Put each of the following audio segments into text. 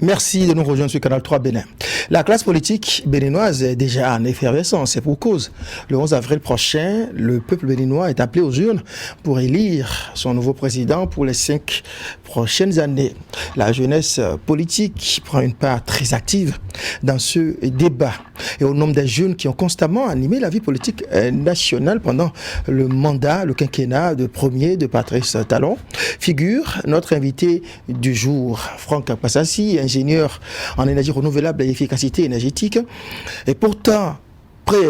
Merci de nous rejoindre sur Canal 3 Bénin. La classe politique béninoise est déjà en effervescence, c'est pour cause. Le 11 avril prochain, le peuple béninois est appelé aux urnes pour élire son nouveau président pour les 5 prochaines années. La jeunesse politique prend une part très active dans ce débat. Et au nombre des jeunes qui ont constamment animé la vie politique nationale pendant le mandat, le quinquennat de Patrice Talon, figure notre invité du jour, Franck Passassi, ingénieur en énergie renouvelable et efficacité énergétique. Et pourtant,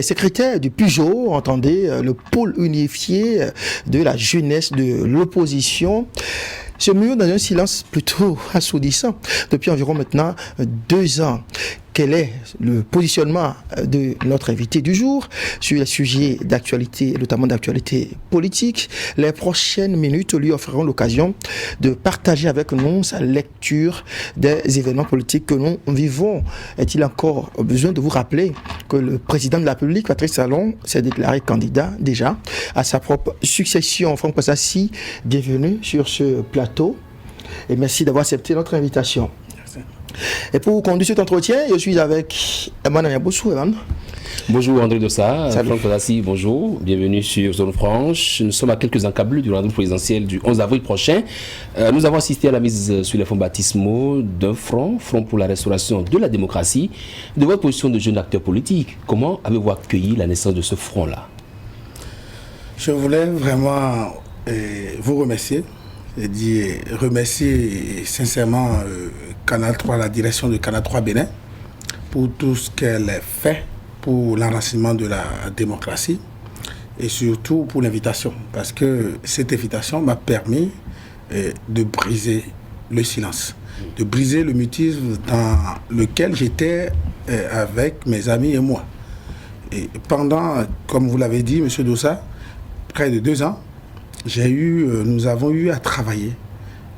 secrétaire du Pujol, entendez, le pôle unifié de la jeunesse de l'opposition, se mure dans un silence plutôt assourdissant depuis environ maintenant 2 ans. Quel est le positionnement de notre invité du jour sur les sujets d'actualité, notamment d'actualité politique? Les prochaines minutes lui offriront l'occasion de partager avec nous sa lecture des événements politiques que nous vivons. Est-il encore besoin de vous rappeler que le président de la République, Patrice Talon, s'est déclaré candidat déjà à sa propre succession? Franck Passassi, bienvenue sur ce plateau et merci d'avoir accepté notre invitation. Et pour conduire cet entretien, je suis avec Eman Anyabosou. Bonjour André Dossa, Franck Passassi, bonjour, bienvenue sur Zone Franche. Nous sommes à quelques encablures du rendez-vous présidentiel du 11 avril prochain. Nous avons assisté à la mise sur les fonds baptismaux d'un front pour la restauration de la démocratie. De votre position de jeune acteur politique, comment avez-vous accueilli la naissance de ce front-là? Je voulais vraiment vous remercier. Je dis remercier sincèrement Canal 3, la direction de Canal 3 Bénin, pour tout ce qu'elle a fait pour l'enracinement de la démocratie et surtout pour l'invitation. Parce que cette invitation m'a permis de briser le silence, de briser le mutisme dans lequel j'étais avec mes amis et moi. Et pendant, comme vous l'avez dit, M. Dossa, près de 2 ans, nous avons eu à travailler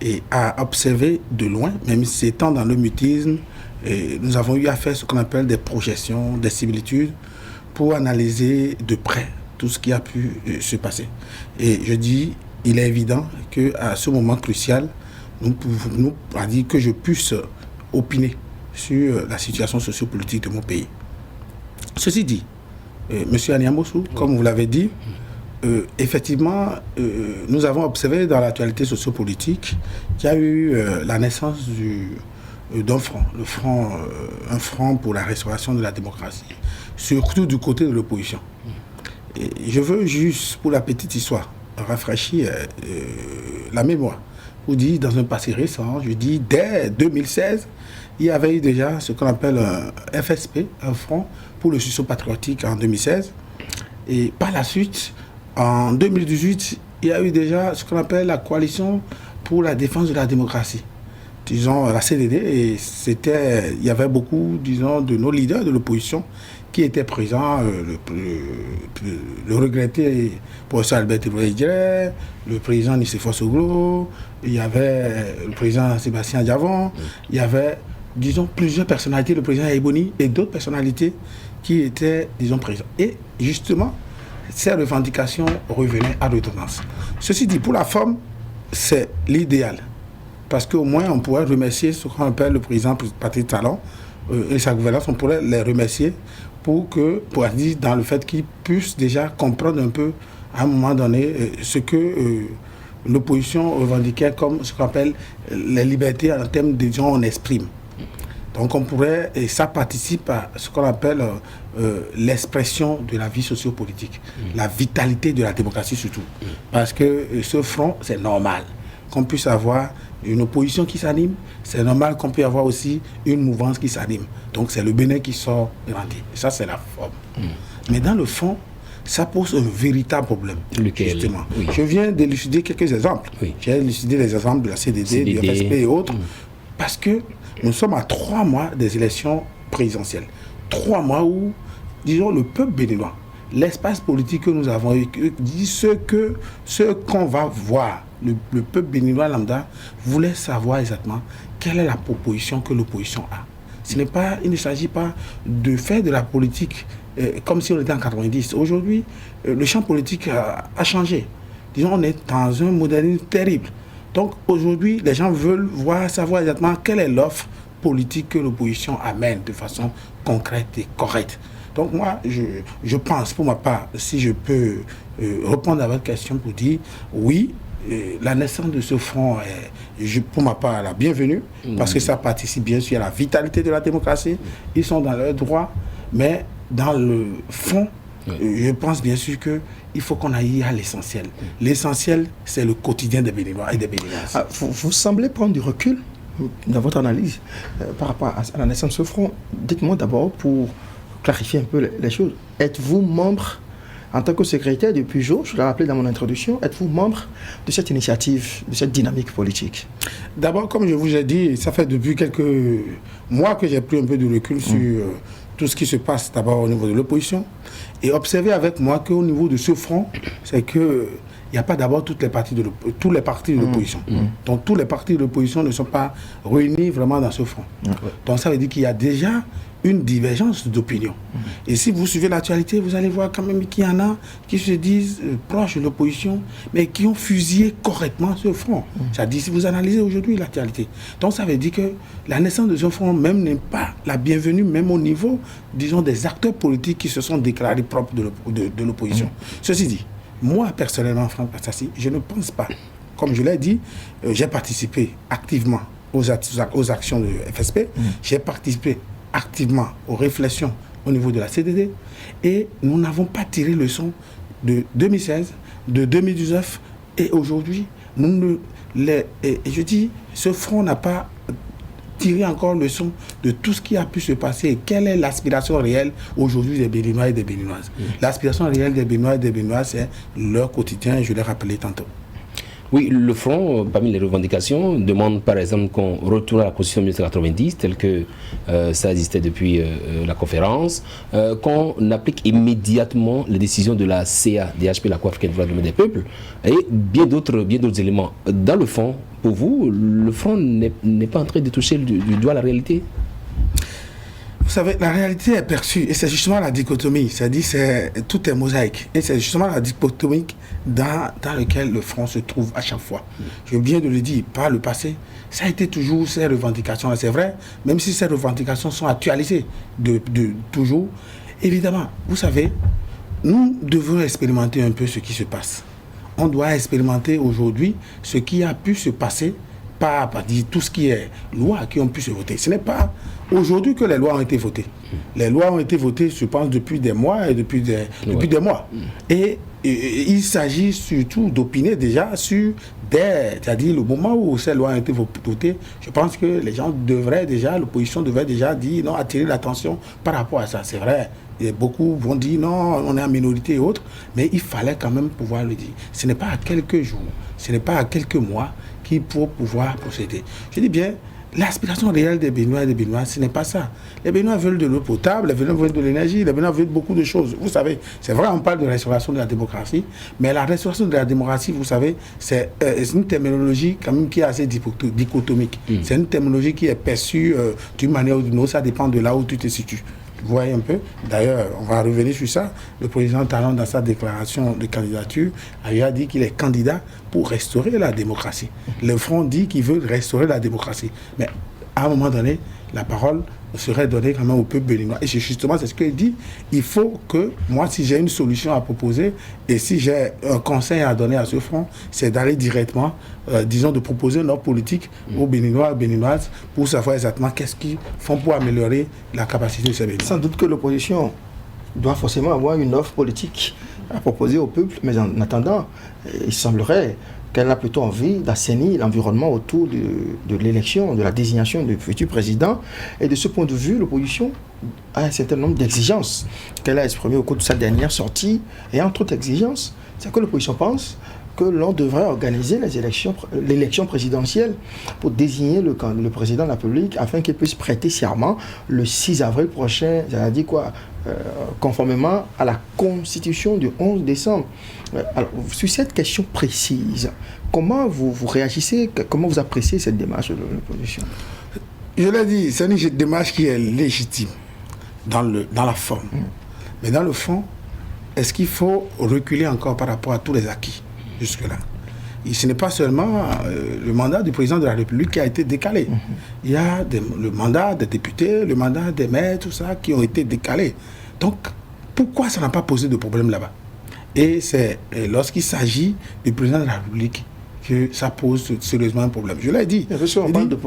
et à observer de loin, même si étant dans le mutisme, nous avons eu à faire ce qu'on appelle des projections, des similitudes, pour analyser de près tout ce qui a pu se passer. Et je dis, il est évident qu'à ce moment crucial, que je puisse opiner sur la situation sociopolitique de mon pays. Ceci dit, M. Anyabosou, comme vous l'avez dit, effectivement, nous avons observé dans l'actualité sociopolitique qu'il y a eu la naissance d'un front, un front pour la restauration de la démocratie, surtout du côté de l'opposition. Et je veux juste, pour la petite histoire, rafraîchir la mémoire. Vous dites, dans un passé récent, je dis, dès 2016, il y avait eu déjà ce qu'on appelle un FSP, un front pour le sursaut patriotique en 2016. Et par la suite, en 2018, il y a eu déjà ce qu'on appelle la coalition pour la défense de la démocratie. Disons, la CDD, et il y avait beaucoup, disons, de nos leaders de l'opposition qui étaient présents, le regretté professeur Albert Tiboué-Diarra, le président Nicéphore Soglo, il y avait le président Sébastien Diavon, il y avait, disons, plusieurs personnalités, le président Eboni et d'autres personnalités qui étaient, disons, présents. Et justement, ces revendications revenaient à redondance. Ceci dit, pour la forme, c'est l'idéal. Parce qu'au moins, on pourrait remercier ce qu'on appelle le président Patrice Talon et sa gouvernance, on pourrait les remercier pour dire dans le fait qu'ils puissent déjà comprendre un peu, à un moment donné, ce que l'opposition revendiquait comme ce qu'on appelle les libertés en termes de, disons, on exprime. Donc on pourrait, et ça participe à ce qu'on appelle l'expression de la vie sociopolitique, la vitalité de la démocratie surtout. Parce que ce front, c'est normal qu'on puisse avoir une opposition qui s'anime, c'est normal qu'on puisse avoir aussi une mouvance qui s'anime. Donc c'est le Bénin qui sort grandi. Ça, c'est la forme. Mais dans le fond, ça pose un véritable problème. Lequel? Justement. Oui. Je viens d'élucider quelques exemples. Oui. J'ai élucidé les exemples de la CDD, du FSP et autres, parce que nous sommes à 3 mois des élections présidentielles. 3 mois où, disons, le peuple béninois, l'espace politique que nous avons eu, dit ce qu'on va voir. Le peuple béninois lambda voulait savoir exactement quelle est la proposition que l'opposition a. Il ne s'agit pas de faire de la politique comme si on était en 90. Aujourd'hui, le champ politique a changé. Disons, on est dans un modernisme terrible. Donc aujourd'hui, les gens veulent savoir exactement quelle est l'offre politique que l'opposition amène de façon concrète et correcte. Donc moi, je pense, pour ma part, si je peux répondre à votre question pour dire oui, la naissance de ce front est, pour ma part, la bienvenue, parce que ça participe bien sûr à la vitalité de la démocratie. Ils sont dans leurs droits, mais dans le fond, je pense bien sûr qu'il faut qu'on aille à l'essentiel. L'essentiel, c'est le quotidien des Béninois et des Béninoises. Vous semblez prendre du recul dans votre analyse par rapport à la naissance de ce front. Dites-moi d'abord, pour clarifier un peu les choses, êtes-vous membre, en tant que secrétaire du Pujo, je l'ai rappelé dans mon introduction, êtes-vous membre de cette initiative, de cette dynamique politique? D'abord, comme je vous ai dit, ça fait depuis quelques mois que j'ai pris un peu de recul sur tout ce qui se passe d'abord au niveau de l'opposition. Et observez avec moi qu'au niveau de ce front, c'est que il n'y a pas d'abord tous les partis de l'opposition. Donc tous les partis de l'opposition ne sont pas réunis vraiment dans ce front. Donc ça veut dire qu'il y a déjà une divergence d'opinion. Et si vous suivez l'actualité, vous allez voir quand même qu'il y en a qui se disent proches de l'opposition, mais qui ont fusillé correctement ce front. C'est-à-dire, si vous analysez aujourd'hui l'actualité. Donc ça veut dire que la naissance de ce front même n'est pas la bienvenue, même au niveau, disons, des acteurs politiques qui se sont déclarés propres de l'opposition. Ceci dit, moi, personnellement, Franck Bassassi, je ne pense pas. Comme je l'ai dit, j'ai participé activement aux actions de FSP. J'ai participé activement aux réflexions au niveau de la CDD. Et nous n'avons pas tiré leçon de 2016, de 2019 et aujourd'hui. Et je dis, ce front n'a pas tiré encore leçon de tout ce qui a pu se passer et quelle est l'aspiration réelle aujourd'hui des Béninois et des Béninoises. L'aspiration réelle des Béninois et des Béninoises, c'est leur quotidien, je l'ai rappelé tantôt. Oui, le Front, parmi les revendications, demande par exemple qu'on retourne à la Constitution de 1990, telle que ça existait depuis la conférence, qu'on applique immédiatement les décisions de la CADHP, la Cour africaine des droits de l'homme et des peuples, et bien d'autres éléments. Dans le fond, pour vous, le Front n'est pas en train de toucher du doigt la réalité? Vous savez, la réalité est perçue, et c'est justement la dichotomie, c'est-à-dire tout est mosaïque, et c'est justement la dichotomie dans laquelle le front se trouve à chaque fois. Je viens de le dire, par le passé, ça a été toujours ces revendications, c'est vrai, même si ces revendications sont actualisées de toujours. Évidemment, vous savez, nous devons expérimenter un peu ce qui se passe. On doit expérimenter aujourd'hui ce qui a pu se passer par dire tout ce qui est loi qui ont pu se voter. Ce n'est pas aujourd'hui que les lois ont été votées. Les lois ont été votées, je pense, depuis des mois et depuis des mois. Et il s'agit surtout d'opiner déjà sur c'est-à-dire le moment où ces lois ont été votées. Je pense que les gens devraient déjà, l'opposition devrait déjà dire non, attirer l'attention par rapport à ça. C'est vrai. Et beaucoup vont dire non, on est en minorité et autres, mais il fallait quand même pouvoir le dire. Ce n'est pas à quelques jours, ce n'est pas à quelques mois qu'il faut pouvoir procéder. Je dis bien, l'aspiration réelle des Béninois et des Béninoises, ce n'est pas ça. Les Béninois veulent de l'eau potable, les Béninois veulent de l'énergie, les Béninois veulent beaucoup de choses. Vous savez, c'est vrai, on parle de restauration de la démocratie, mais la restauration de la démocratie, vous savez, c'est une terminologie quand même qui est assez dichotomique. C'est une terminologie qui est perçue d'une manière ou d'une autre, ça dépend de là où tu te situes. Vous voyez un peu. D'ailleurs, on va revenir sur ça. Le président Talon, dans sa déclaration de candidature, a dit qu'il est candidat pour restaurer la démocratie. Le Front dit qu'il veut restaurer la démocratie. Mais à un moment donné, la parole serait donnée quand même au peuple béninois. Et justement, c'est ce qu'il dit. Il faut que, moi, si j'ai une solution à proposer, et si j'ai un conseil à donner à ce Front, c'est d'aller directement, disons, de proposer une offre politique aux Béninois et Béninoises pour savoir exactement qu'est-ce qu'ils font pour améliorer la capacité de ces Béninois. Sans doute que l'opposition doit forcément avoir une offre politique à proposer au peuple, mais en attendant, il semblerait qu'elle a plutôt envie d'assainir l'environnement autour de l'élection, de la désignation du futur président. Et de ce point de vue, l'opposition a un certain nombre d'exigences qu'elle a exprimées au cours de sa dernière sortie. Et entre autres exigences, c'est que l'opposition pense que l'on devrait organiser l'élection présidentielle pour désigner le président de la République afin qu'il puisse prêter serment le 6 avril prochain, c'est-à-dire quoi, conformément à la Constitution du 11 décembre. Alors, sur cette question précise, comment vous réagissez, comment vous appréciez cette démarche de l'opposition? Je l'ai dit, c'est une démarche qui est légitime dans la forme. Mais dans le fond, est-ce qu'il faut reculer encore par rapport à tous les acquis jusque-là? ce n'est pas seulement le mandat du président de la République qui a été décalé. Il y a le mandat des députés, le mandat des maires, tout ça, qui ont été décalés. Donc, pourquoi ça n'a pas posé de problème là-bas? Et c'est lorsqu'il s'agit du président de la République que ça pose sérieusement un problème. Je l'ai dit. On parle d'une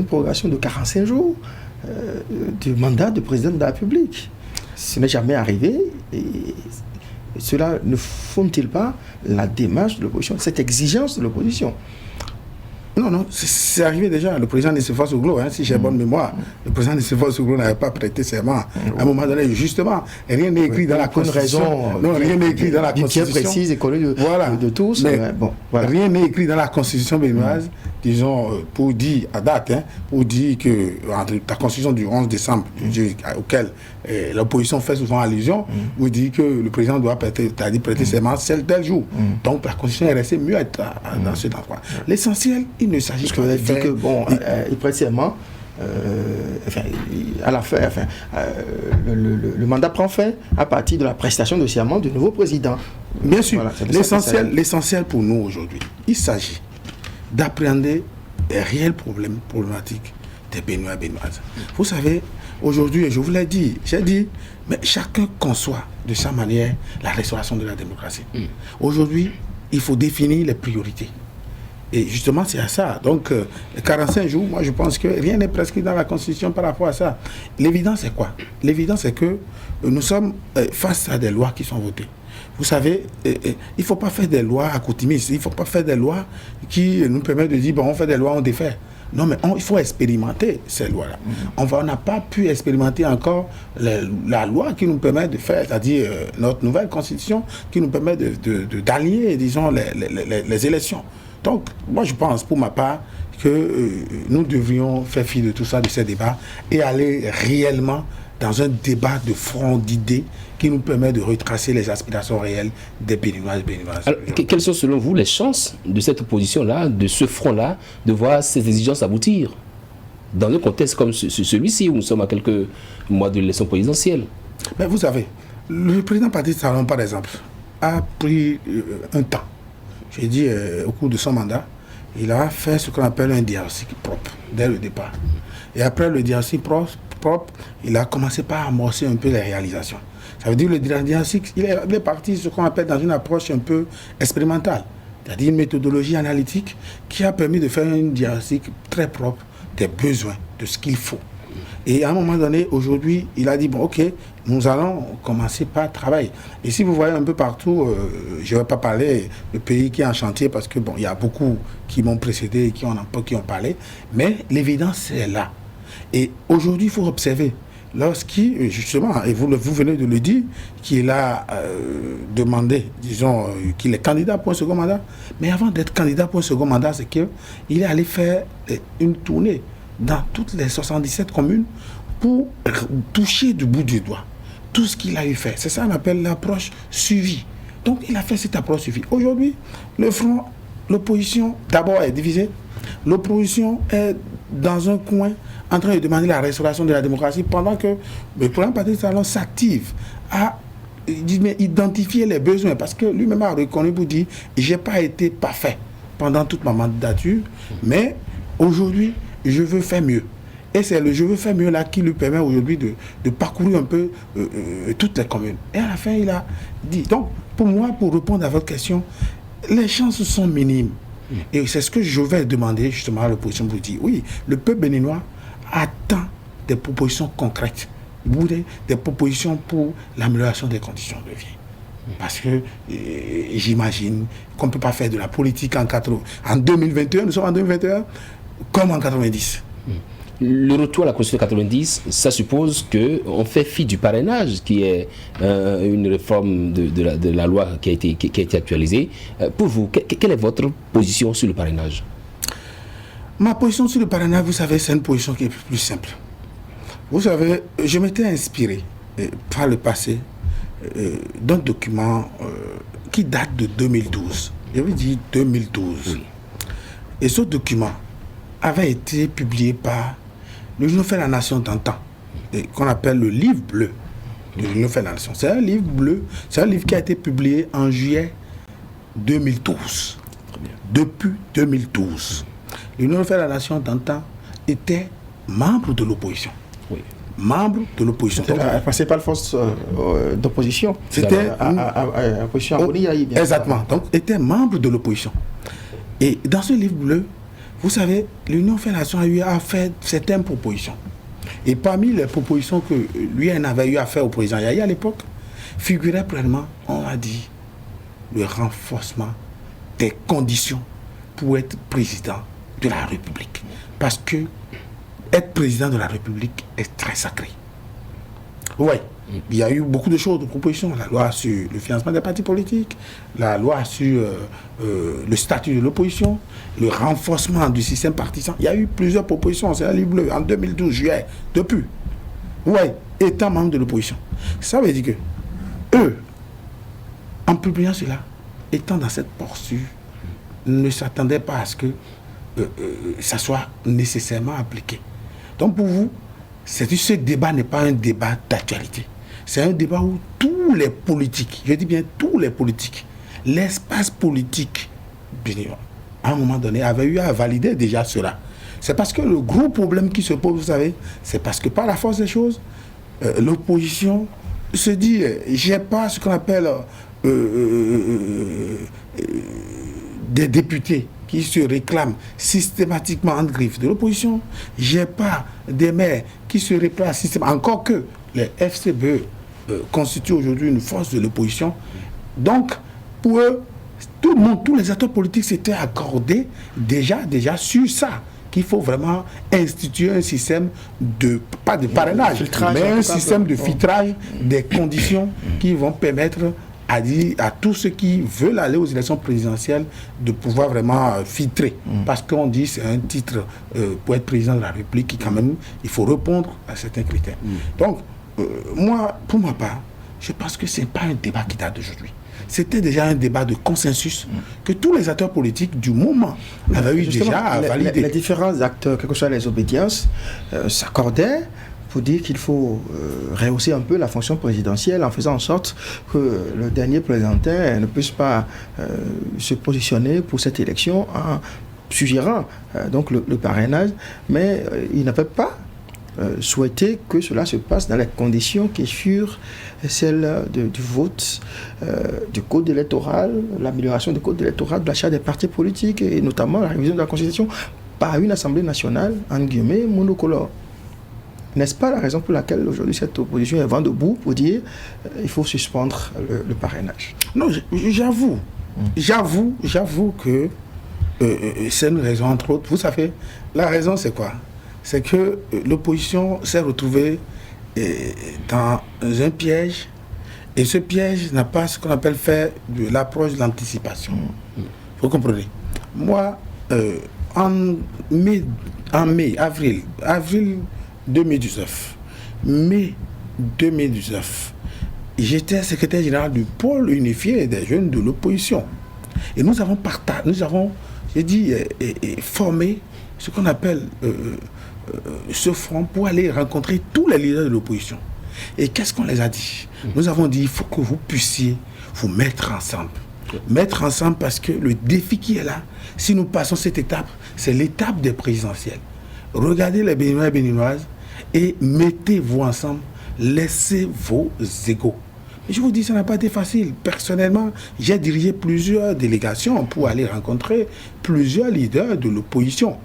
prorogation de 45 jours du mandat du président de la République. Ce n'est jamais arrivé. Et cela ne fonde-t-il pas la démarche de l'opposition, cette exigence de l'opposition? Non, c'est arrivé déjà. Le président Nicéphore Souglo, si j'ai bonne mémoire, le président Nicéphore Souglo n'avait pas prêté serment. À un moment donné, justement, rien n'est écrit dans la Constitution. Rien n'est écrit dans la Constitution. Précise et connue de tous. Mais rien n'est écrit dans la Constitution béninoise, disons, pour dire, à date, pour dire que la Constitution du 11 décembre, auquel l'opposition fait souvent allusion, vous dit que le président doit prêter serment tel jour. Donc la Constitution est restée muette dans cet endroit. L'essentiel, il ne s'agit pas de dire que il prête serment à la fin, le mandat prend fin à partir de la prestation de serment du nouveau président. Bien sûr, voilà, l'essentiel pour nous aujourd'hui, il s'agit d'appréhender les réels problématiques des Béninois et Béninoises. Vous savez, aujourd'hui, je vous l'ai dit, j'ai dit, mais chacun conçoit de sa manière la restauration de la démocratie. Aujourd'hui, il faut définir les priorités. Et justement, c'est à ça. Donc, les 45 jours, moi, je pense que rien n'est prescrit dans la Constitution par rapport à ça. L'évidence, c'est quoi? L'évidence, c'est que nous sommes face à des lois qui sont votées. Vous savez, il ne faut pas faire des lois accoutumistes. Il ne faut pas faire des lois qui nous permettent de dire, bon, on fait des lois, on défait. Non, mais il faut expérimenter ces lois-là. On n'a pas pu expérimenter encore la loi qui nous permet de faire, c'est-à-dire notre nouvelle Constitution qui nous permet d'allier, disons, les élections. Donc, moi, je pense, pour ma part, que nous devrions faire fi de tout ça, de ces débats, et aller réellement dans un débat de front d'idées qui nous permet de retracer les aspirations réelles des Béninois et Béninoises. Alors, quelles sont, selon vous, les chances de cette opposition-là, de ce front-là, de voir ces exigences aboutir dans un contexte comme celui-ci, où nous sommes à quelques mois de l'élection présidentielle? Mais vous savez, le président Patrice Talon, par exemple, a pris un temps. J'ai dit, au cours de son mandat, il a fait ce qu'on appelle un diagnostic propre, dès le départ. Et après le diagnostic propre, il a commencé par amorcer un peu les réalisations. Ça veut dire que le diagnostic, il est parti ce qu'on appelle dans une approche un peu expérimentale. C'est-à-dire une méthodologie analytique qui a permis de faire un diagnostic très propre des besoins, de ce qu'il faut. Et à un moment donné, aujourd'hui, il a dit, bon, ok, nous allons commencer par travailler. Et si vous voyez un peu partout, je ne vais pas parler du pays qui est en chantier, parce que, bon, il y a beaucoup qui m'ont précédé et qui ont parlé, mais l'évidence est là. Et aujourd'hui, il faut observer, lorsqu'il, justement, et vous venez de le dire, qu'il a demandé, disons, qu'il est candidat pour un second mandat, mais avant d'être candidat pour un second mandat, c'est qu'il est allé faire une tournée dans toutes les 77 communes pour toucher du bout du doigt tout ce qu'il a eu fait. C'est ça qu'on appelle l'approche suivie. Donc il a fait cette approche suivie. Aujourd'hui, le front, l'opposition d'abord est divisée. L'opposition est dans un coin en train de demander la restauration de la démocratie pendant que le président Patrice Talon s'active à identifier les besoins, parce que lui-même a reconnu pour dire « j'ai pas été parfait pendant toute ma mandature, mais aujourd'hui, je veux faire mieux ». Et c'est le « je veux faire mieux » là qui lui permet aujourd'hui de parcourir un peu toutes les communes. Et à la fin, il a dit. Donc, pour moi, pour répondre à votre question, les chances sont minimes. Et c'est ce que je vais demander justement à l'opposition pour dire, oui, le peuple béninois attend des propositions concrètes, des propositions pour l'amélioration des conditions de vie. Parce que j'imagine qu'on ne peut pas faire de la politique en 2021, nous sommes en 2021, comme en 90. Le retour à la Constitution 90, ça suppose qu'on fait fi du parrainage, qui est une réforme de la loi qui a été actualisée. Pour vous, quelle est votre position sur le parrainage? Ma position sur le parrainage, vous savez, c'est une position qui est plus simple. Vous savez, je m'étais inspiré par le passé d'un document qui date de 2012. Je veux dire 2012. Oui. Et ce document avait été publié par l'Union fait la nation d'antan, qu'on appelle le livre bleu de l'Union fait la nation. C'est un livre bleu, c'est un livre qui a été publié en juillet 2012. Depuis 2012, l'Union fait la nation d'antan était membre de l'opposition. Oui. Membre de l'opposition. C'était la principale force d'opposition. C'était l'opposition à Boni-Yahi, bien exactement. Donc, était membre de l'opposition. Et dans ce livre bleu, vous savez, l'Union fait la nation a fait certaines propositions. Et parmi les propositions que lui en avait eu à faire au président Yahi à l'époque, figurait pleinement, on a dit, le renforcement des conditions pour être président de la République. Parce que être président de la République est très sacré. Oui, il y a eu beaucoup de choses, de propositions. La loi sur le financement des partis politiques, la loi sur le statut de l'opposition, le renforcement du système partisan. Il y a eu plusieurs propositions. C'est un livre bleu en 2012, juillet, depuis. Oui, étant membre de l'opposition. Ça veut dire que eux, en publiant cela, étant dans cette posture, ne s'attendaient pas à ce que ça soit nécessairement appliqué. Donc pour vous, ce débat n'est pas un débat d'actualité. C'est un débat où tous les politiques, je dis bien tous les politiques, l'espace politique, à un moment donné, avait eu à valider déjà cela. C'est parce que le gros problème qui se pose, vous savez, c'est parce que par la force des choses, l'opposition se dit, j'ai pas ce qu'on appelle des députés qui se réclament systématiquement en griffe de l'opposition. J'ai pas des maires qui se réclament systématiquement, encore que les FCBE constituent aujourd'hui une force de l'opposition. Donc, pour eux, tout le monde, tous les acteurs politiques s'étaient accordés déjà sur ça, qu'il faut vraiment instituer un système pas de parrainage, mais un système de filtrage des conditions qui vont permettre à tous ceux qui veulent aller aux élections présidentielles de pouvoir vraiment filtrer. Parce qu'on dit c'est un titre pour être président de la République qui quand même, il faut répondre à certains critères. Donc, moi, pour ma part, je pense que ce n'est pas un débat qui date d'aujourd'hui. C'était déjà un débat de consensus que tous les acteurs politiques du moment avaient eu déjà à valider. Les différents acteurs, quelles que soient les obédiences, s'accordaient pour dire qu'il faut rehausser un peu la fonction présidentielle en faisant en sorte que le dernier présentin ne puisse pas se positionner pour cette élection en suggérant donc le parrainage, mais il n'avait pas souhaité que cela se passe dans les conditions qui furent celles du vote, du code électoral, l'amélioration du code électoral, de l'achat des partis politiques et notamment la révision de la Constitution par une Assemblée nationale, en guillemets, monocolore. N'est-ce pas la raison pour laquelle aujourd'hui cette opposition est vent debout pour dire qu'il faut suspendre le parrainage? Non, j'avoue que c'est une raison entre autres. Vous savez, la raison c'est quoi? C'est que l'opposition s'est retrouvée dans un piège, et ce piège n'a pas ce qu'on appelle faire de l'approche de l'anticipation. Vous comprenez? Moi, en avril 2019, mai 2019, j'étais secrétaire général du pôle unifié des jeunes de l'opposition. Et nous avons formé ce qu'on appelle ce front pour aller rencontrer tous les leaders de l'opposition. Et qu'est-ce qu'on les a dit? Nous avons dit, il faut que vous puissiez vous mettre ensemble. Mettre ensemble parce que le défi qui est là, si nous passons cette étape, c'est l'étape des présidentielles. Regardez les Béninois et Béninoises et mettez-vous ensemble, laissez vos égos. Et je vous dis, ça n'a pas été facile. Personnellement, j'ai dirigé plusieurs délégations pour aller rencontrer plusieurs leaders de l'opposition.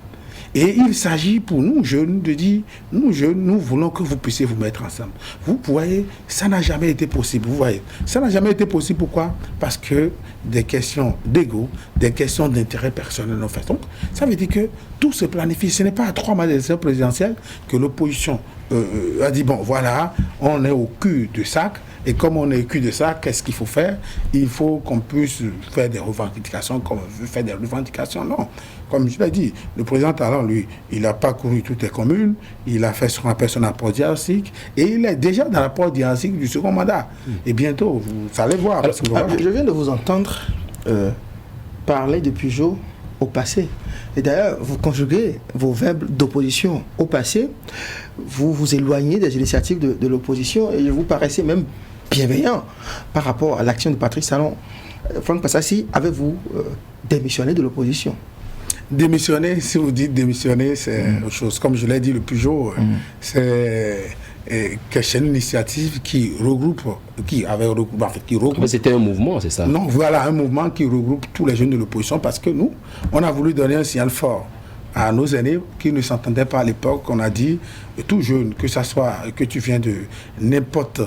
Et il s'agit pour nous jeunes de dire, nous jeunes, nous voulons que vous puissiez vous mettre ensemble. Vous voyez, ça n'a jamais été possible. Vous voyez, ça n'a jamais été possible. Pourquoi? Parce que des questions d'ego, des questions d'intérêt personnel en fait. Donc, ça veut dire que tout se planifie. Ce n'est pas à 3 mois des élections présidentielles que l'opposition a dit, bon, voilà, on est au cul du sac. Et comme on est au cul de ça, qu'est-ce qu'il faut faire? Il faut qu'on puisse faire des revendications comme on veut faire des revendications. Non. Comme je l'ai dit, le président Talon, lui, il a parcouru toutes les communes, il a fait ce qu'on appelle son apport diagnostic, et il est déjà dans l'apport diagnostic du second mandat. Et bientôt, vous allez voir. Alors, je viens de vous entendre parler de Pujol au passé. Et d'ailleurs, vous conjuguez vos verbes d'opposition au passé, vous vous éloignez des initiatives de l'opposition, et vous paraissez même bienveillant par rapport à l'action de Patrice Talon. Franck Passassi, avez-vous démissionné de l'opposition? Démissionner, si vous dites démissionner, c'est autre chose. Comme je l'ai dit le plus jour, c'est une initiative qui regroupe, Mais c'était un mouvement, c'est ça? Non, voilà, un mouvement qui regroupe tous les jeunes de l'opposition parce que nous, on a voulu donner un signal fort à nos aînés qui ne s'entendaient pas à l'époque. On a dit, tout jeune, que tu viens de n'importe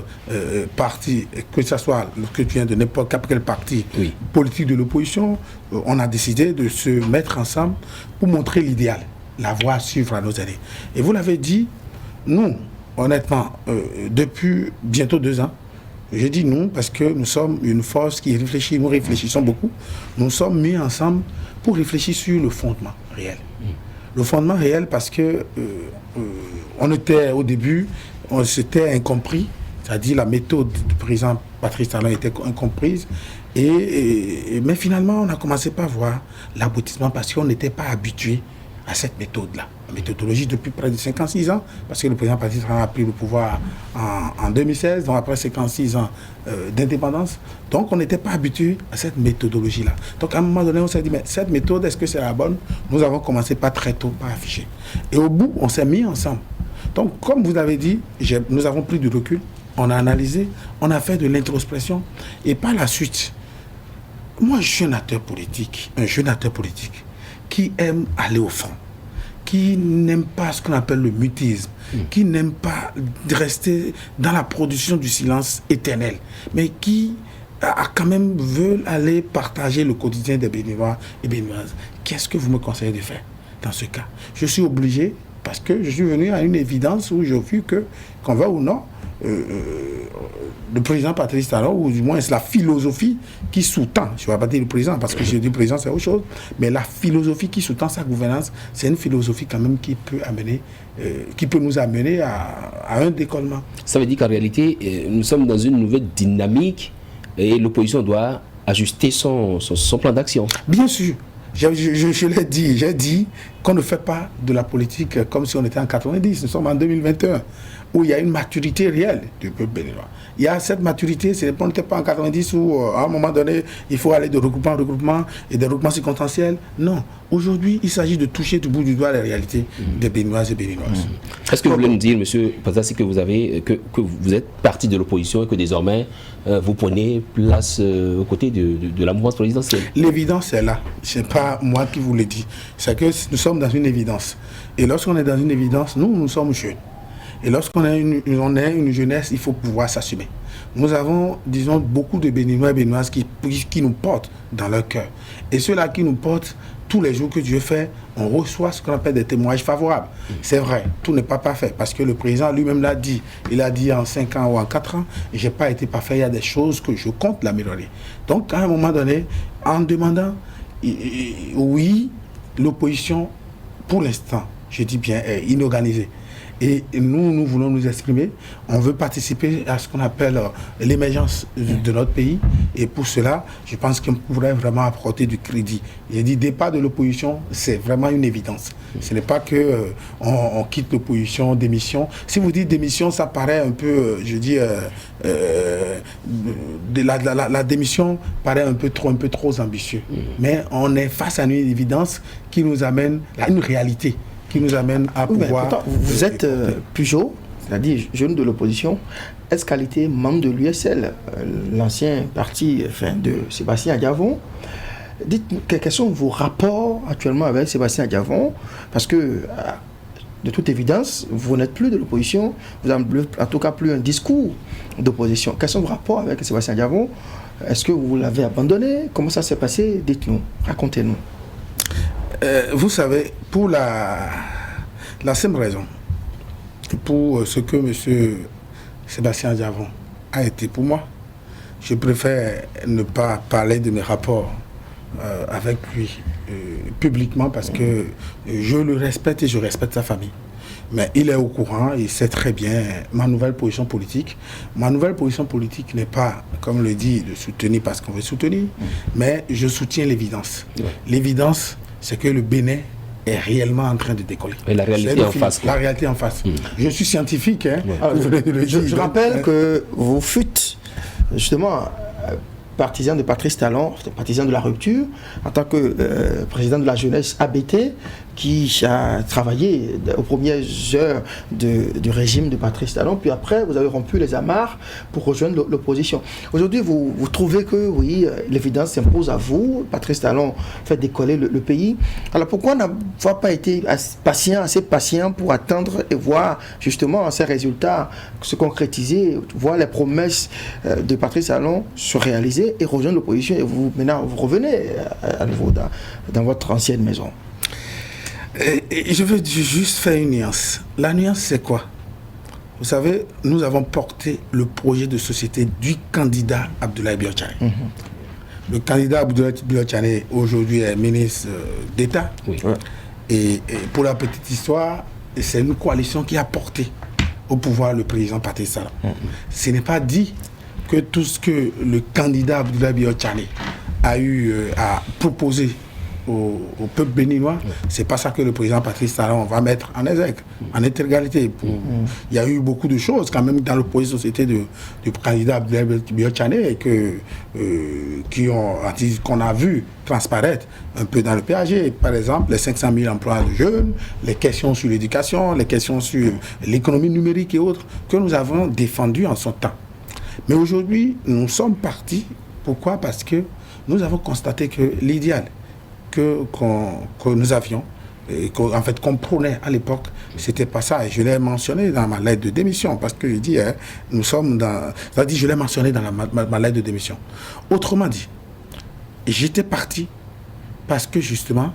parti, que tu viens de n'importe quel parti politique de l'opposition, on a décidé de se mettre ensemble pour montrer l'idéal, la voie à suivre à nos aînés. Et vous l'avez dit, nous, honnêtement, depuis bientôt 2 ans, je dis nous parce que nous sommes une force qui réfléchit, nous réfléchissons beaucoup, nous sommes mis ensemble pour réfléchir sur le fondement réel. Le fondement réel parce que on était au début, on s'était incompris, c'est-à-dire la méthode du président Patrice Talon était incomprise, mais finalement on a commencé par voir l'aboutissement parce qu'on n'était pas habitué à cette méthode-là. La méthodologie depuis près de 56 ans, parce que le président Patrice Talon a pris le pouvoir en 2016, donc après 56 ans d'indépendance. Donc on n'était pas habitué à cette méthodologie-là. Donc à un moment donné, on s'est dit, mais cette méthode, est-ce que c'est la bonne? Nous avons commencé pas très tôt par afficher. Et au bout, on s'est mis ensemble. Donc comme vous avez dit, nous avons pris du recul, on a analysé, on a fait de l'introspection, et par la suite, moi je suis un jeune acteur politique, qui aime aller au fond, qui n'aime pas ce qu'on appelle le mutisme, qui n'aime pas rester dans la production du silence éternel, mais qui quand même veut aller partager le quotidien des Béninois et Béninoises. Qu'est-ce que vous me conseillez de faire dans ce cas? Je suis obligé, parce que je suis venu à une évidence où j'ai vu que, qu'on va ou non, le président Patrice Talon, ou du moins c'est la philosophie qui sous-tend, je ne vais pas dire le président parce que j'ai dit le président c'est autre chose, mais la philosophie qui sous-tend sa gouvernance, c'est une philosophie quand même qui peut nous amener à un décollement. Ça veut dire qu'en réalité, nous sommes dans une nouvelle dynamique et l'opposition doit ajuster son plan d'action. Bien sûr. Je l'ai dit, j'ai dit qu'on ne fait pas de la politique comme si on était en 90, nous sommes en 2021, où il y a une maturité réelle du peuple béninois. Il y a cette maturité, on n'était pas en 90 où à un moment donné, il faut aller de regroupement en regroupement et des regroupements circonstanciels. Non, aujourd'hui, il s'agit de toucher du bout du doigt la réalité des Béninoises et Béninoises. Est-ce que vous voulez nous dire, monsieur Passassi, que vous êtes parti de l'opposition et que désormais vous prenez place aux côtés de la mouvance présidentielle? L'évidence est là, ce n'est pas moi qui vous le dis, c'est que nous sommes dans une évidence. Et lorsqu'on est dans une évidence, nous sommes jeunes. Et lorsqu'on est une jeunesse, il faut pouvoir s'assumer. Nous avons, disons, beaucoup de Béninois et Béninoises qui nous portent dans leur cœur. Et ceux-là qui nous portent, tous les jours que Dieu fait, on reçoit ce qu'on appelle des témoignages favorables. C'est vrai, tout n'est pas parfait, parce que le président lui-même l'a dit. Il a dit en 5 ans ou en 4 ans, et je n'ai pas été parfait, il y a des choses que je compte l'améliorer. Donc, à un moment donné, en demandant, oui, l'opposition, pour l'instant, je dis bien, est inorganisée. Et nous voulons nous exprimer. On veut participer à ce qu'on appelle l'émergence de notre pays. Et pour cela, je pense qu'on pourrait vraiment apporter du crédit. J'ai dit, départ de l'opposition, c'est vraiment une évidence. Ce n'est pas qu'on quitte l'opposition, démission. Si vous dites démission, ça paraît un peu, la démission paraît un peu trop ambitieux. Mais on est face à une évidence qui nous amène à une réalité, qui nous amène à pouvoir... Pourtant, vous êtes Pujol, c'est-à-dire jeune de l'opposition, ex-qualité membre de l'USL, l'ancien parti de Sébastien Adjavon. Dites-nous, quels sont vos rapports actuellement avec Sébastien Adjavon? Parce que, de toute évidence, vous n'êtes plus de l'opposition, vous n'avez en tout cas plus un discours d'opposition. Quels sont vos rapports avec Sébastien Adjavon? Est-ce que vous l'avez abandonné? Comment ça s'est passé? Dites-nous, racontez-nous. Vous savez, pour la simple raison, pour ce que M. Sébastien Adjavon a été pour moi, je préfère ne pas parler de mes rapports avec lui publiquement parce que je le respecte et je respecte sa famille. Mais il est au courant, il sait très bien ma nouvelle position politique. Ma nouvelle position politique n'est pas, comme le dit, de soutenir parce qu'on veut soutenir, mais je soutiens l'évidence. L'évidence, c'est que le Bénin est réellement en train de décoller. Et la réalité en face. La réalité en face. Je suis scientifique. Hein, je rappelle que vous fûtes justement partisan de Patrice Talon, partisan de la rupture, en tant que président de la jeunesse ABT, qui a travaillé aux premières heures du régime de Patrice Talon, puis après vous avez rompu les amarres pour rejoindre l'opposition. Aujourd'hui, vous trouvez que oui, l'évidence s'impose à vous, Patrice Talon fait décoller le pays. Alors pourquoi n'avoir pas été assez patient pour attendre et voir justement ces résultats se concrétiser, voir les promesses de Patrice Talon se réaliser et rejoindre l'opposition, et maintenant vous revenez à nouveau dans votre ancienne maison? Et je veux juste faire une nuance. La nuance, c'est quoi? Vous savez, nous avons porté le projet de société du candidat Abdoulaye Biotchane. Le candidat Abdoulaye Biotchane aujourd'hui est ministre d'État. Oui. Et pour la petite histoire, c'est une coalition qui a porté au pouvoir le président Patrice Talon. Ce n'est pas dit que tout ce que le candidat Abdoulaye Biotchane a eu à proposer au peuple béninois, c'est pas ça que le président Patrice Talon va mettre en exergue, en interégalité. Il y a eu beaucoup de choses quand même dans le projet de société du candidat Abdoulaye Biotchane qu'on a vu transparaître un peu dans le PAG. Par exemple, les 500 000 emplois de jeunes, les questions sur l'éducation, les questions sur l'économie numérique et autres, que nous avons défendues en son temps. Mais aujourd'hui, nous sommes partis. Pourquoi? Parce que nous avons constaté que l'idéal que nous avions, et qu'on prônait à l'époque, c'était pas ça. Et je l'ai mentionné dans ma lettre de démission, parce que je dis, nous sommes dans... C'est-à-dire, je l'ai mentionné dans ma lettre de démission. Autrement dit, j'étais parti parce que justement,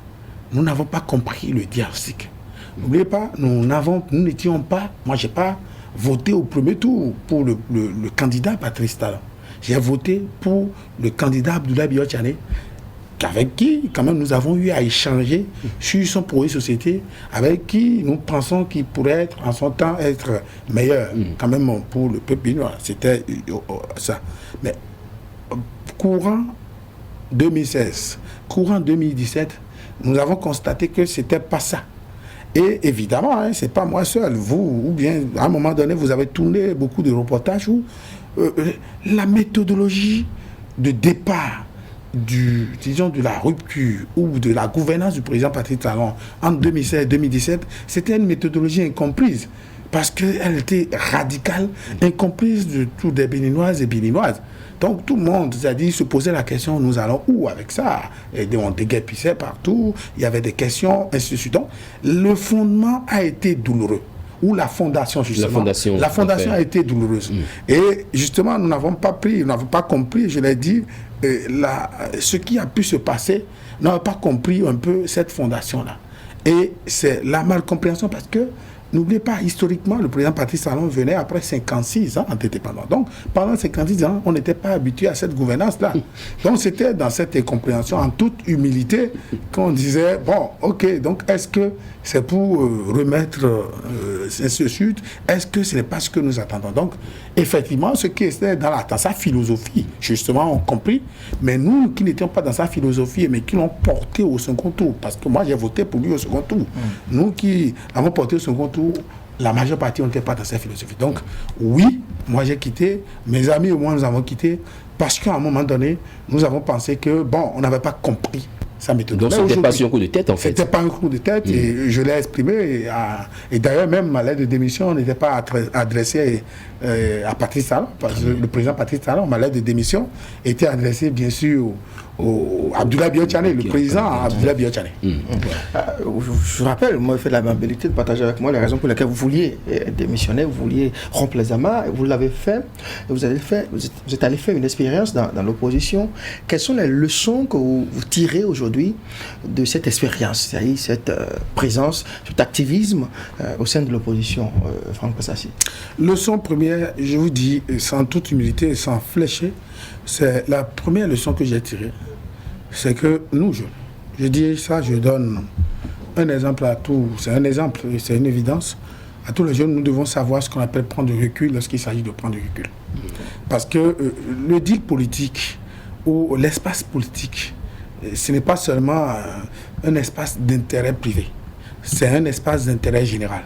nous n'avons pas compris le diagnostic. N'oubliez pas, nous n'étions pas... Moi, j'ai pas voté au premier tour pour le candidat Patrice Talon. J'ai voté pour le candidat Abdoulaye Biotchane, avec qui, quand même, nous avons eu à échanger sur son projet de société, avec qui nous pensons qu'il pourrait être, en son temps, être meilleur, quand même, pour le peuple béninois. C'était ça. Mais, courant 2016, courant 2017, nous avons constaté que c'était pas ça. Et évidemment, c'est pas moi seul. Vous, ou bien, à un moment donné, vous avez tourné beaucoup de reportages où la méthodologie de départ de la rupture ou de la gouvernance du président Patrice Talon en 2016-2017, c'était une méthodologie incomprise parce qu'elle était radicale, incomprise de tous des Béninoises et Béninoises. Donc tout le monde, c'est-à-dire, se posait la question, nous allons où avec ça? Et on déguerpissait partout, il y avait des questions, ainsi de suite. Donc le fondement a été douloureux. Ou la fondation, justement. La fondation a été douloureuse. Et justement, nous n'avons pas compris, je l'ai dit, ce qui a pu se passer, nous n'avons pas compris un peu cette fondation-là. Et c'est la malcompréhension parce que, n'oubliez pas, historiquement, le président Patrice Talon venait après 56 ans d'indépendance. Donc, pendant 56 ans, on n'était pas habitué à cette gouvernance-là. Donc, c'était dans cette incompréhension, en toute humilité, qu'on disait, bon, ok, donc est-ce que c'est pour remettre ainsi de suite? Est-ce que ce n'est pas ce que nous attendons? Donc, effectivement, ce qui était dans sa philosophie, justement, on compris, mais nous qui n'étions pas dans sa philosophie, mais qui l'ont porté au second tour, parce que moi, j'ai voté pour lui au second tour. Nous qui l'avons porté au second tour, la majeure partie n'était pas dans cette philosophie. Donc, oui, moi j'ai quitté, mes amis et moi nous avons quitté, parce qu'à un moment donné, nous avons pensé que, bon, on n'avait pas compris sa méthode. Donc, ce n'était pas sur un coup de tête, en fait. C'était pas un coup de tête, et je l'ai exprimé. Et d'ailleurs, même ma lettre de démission n'était pas adressée à Patrice Talon, parce que le président Patrice Talon, ma lettre de démission était adressée, bien sûr, au Abdoulaye Biotchane, le président Abdoulaye Biotchane. Je rappelle, moi, j'ai fait l'amabilité de partager avec moi les raisons pour lesquelles vous vouliez démissionner, vous vouliez rompre les amarres, et vous l'avez fait, et vous êtes allé faire une expérience dans l'opposition. Quelles sont les leçons que vous tirez aujourd'hui de cette expérience, c'est-à-dire cette présence, cet activisme au sein de l'opposition, Franck Kassassi? Leçon première, je vous dis, sans toute humilité et sans flécher, c'est la première leçon que j'ai tirée, c'est que nous, jeunes, je dis ça, je donne un exemple à tous, c'est un exemple, c'est une évidence, à tous les jeunes, nous devons savoir ce qu'on appelle prendre du recul lorsqu'il s'agit de prendre du recul. Parce que le deal politique ou l'espace politique, ce n'est pas seulement un espace d'intérêt privé, c'est un espace d'intérêt général.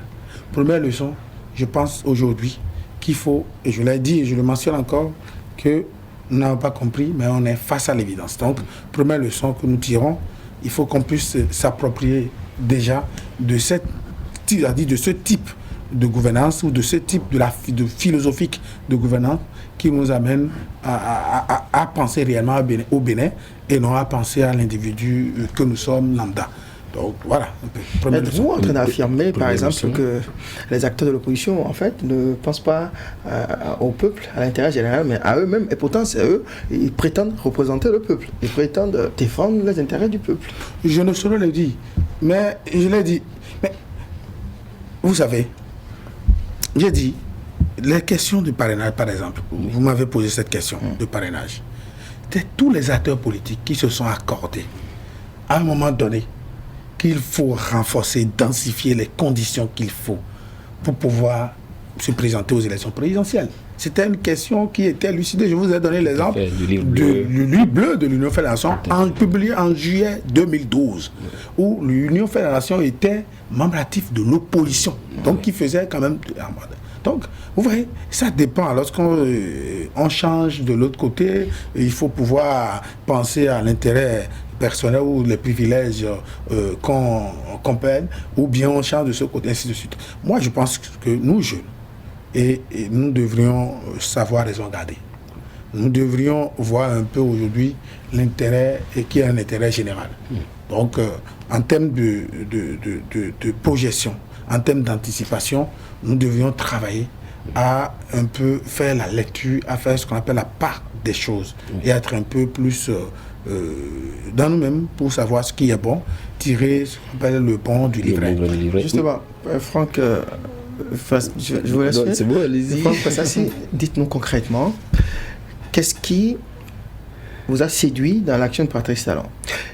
Première leçon, je pense aujourd'hui qu'il faut, et je l'ai dit et je le mentionne encore, que nous n'avons pas compris, mais on est face à l'évidence. Donc, première leçon que nous tirons, il faut qu'on puisse s'approprier déjà de ce type de gouvernance ou de ce type de philosophique de gouvernance qui nous amène à penser réellement au Bénin et non à penser à l'individu que nous sommes lambda. Donc voilà. Êtes-vous en train d'affirmer, par exemple, que les acteurs de l'opposition, en fait, ne pensent pas au peuple, à l'intérêt général, mais à eux-mêmes, et pourtant c'est eux, ils prétendent représenter le peuple, ils prétendent défendre les intérêts du peuple? Je ne saurais le dire, mais je l'ai dit. Mais vous savez, j'ai dit, les questions de parrainage, par exemple, vous m'avez posé cette question de parrainage. C'est tous les acteurs politiques qui se sont accordés, à un moment donné, qu'il faut renforcer, densifier les conditions qu'il faut pour pouvoir se présenter aux élections présidentielles. C'était une question qui était lucide. Je vous ai donné l'exemple du livre bleu de l'Union fait la Nation, publié en juillet 2012, où l'Union fait la Nation était membre actif de l'opposition, donc qui faisait quand même... Donc, vous voyez, ça dépend. Lorsqu'on change de l'autre côté, il faut pouvoir penser à l'intérêt personnel ou les privilèges qu'on perd, ou bien on change de ce côté, ainsi de suite. Moi, je pense que nous, jeunes, et nous devrions savoir raison garder. Nous devrions voir un peu aujourd'hui l'intérêt, et qui est un intérêt général. Donc, en termes de projection, en termes d'anticipation, nous devrions travailler à un peu faire la lecture, à faire ce qu'on appelle la part des choses, et être un peu plus dans nous-mêmes pour savoir ce qui est bon, tirer ce qu'on appelle le bon du livret. Justement, Franck, je vous laisse. C'est bon, allez-y. Franck Passassi, dites-nous concrètement, qu'est-ce qui vous a séduit dans l'action de Patrice Talon?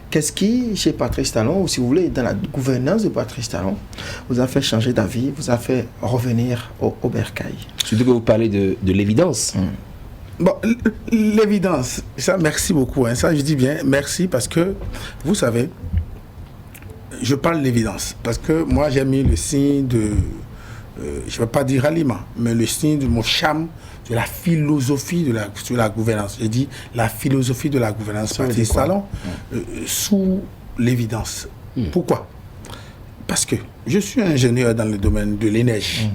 Qu'est-ce qui, chez Patrice Talon, ou si vous voulez, dans la gouvernance de Patrice Talon, vous a fait changer d'avis, vous a fait revenir au bercail? Surtout que vous parlez de l'évidence. Bon, l'évidence, ça, merci beaucoup. Ça, je dis bien merci parce que, vous savez, je parle de l'évidence. Parce que moi, j'ai mis le signe de, je ne vais pas dire ralliement, mais le signe de mon charme, de la philosophie de la gouvernance. Je dis la philosophie de la gouvernance Patrice Talon sous l'évidence. Pourquoi? Parce que je suis ingénieur dans le domaine de l'énergie.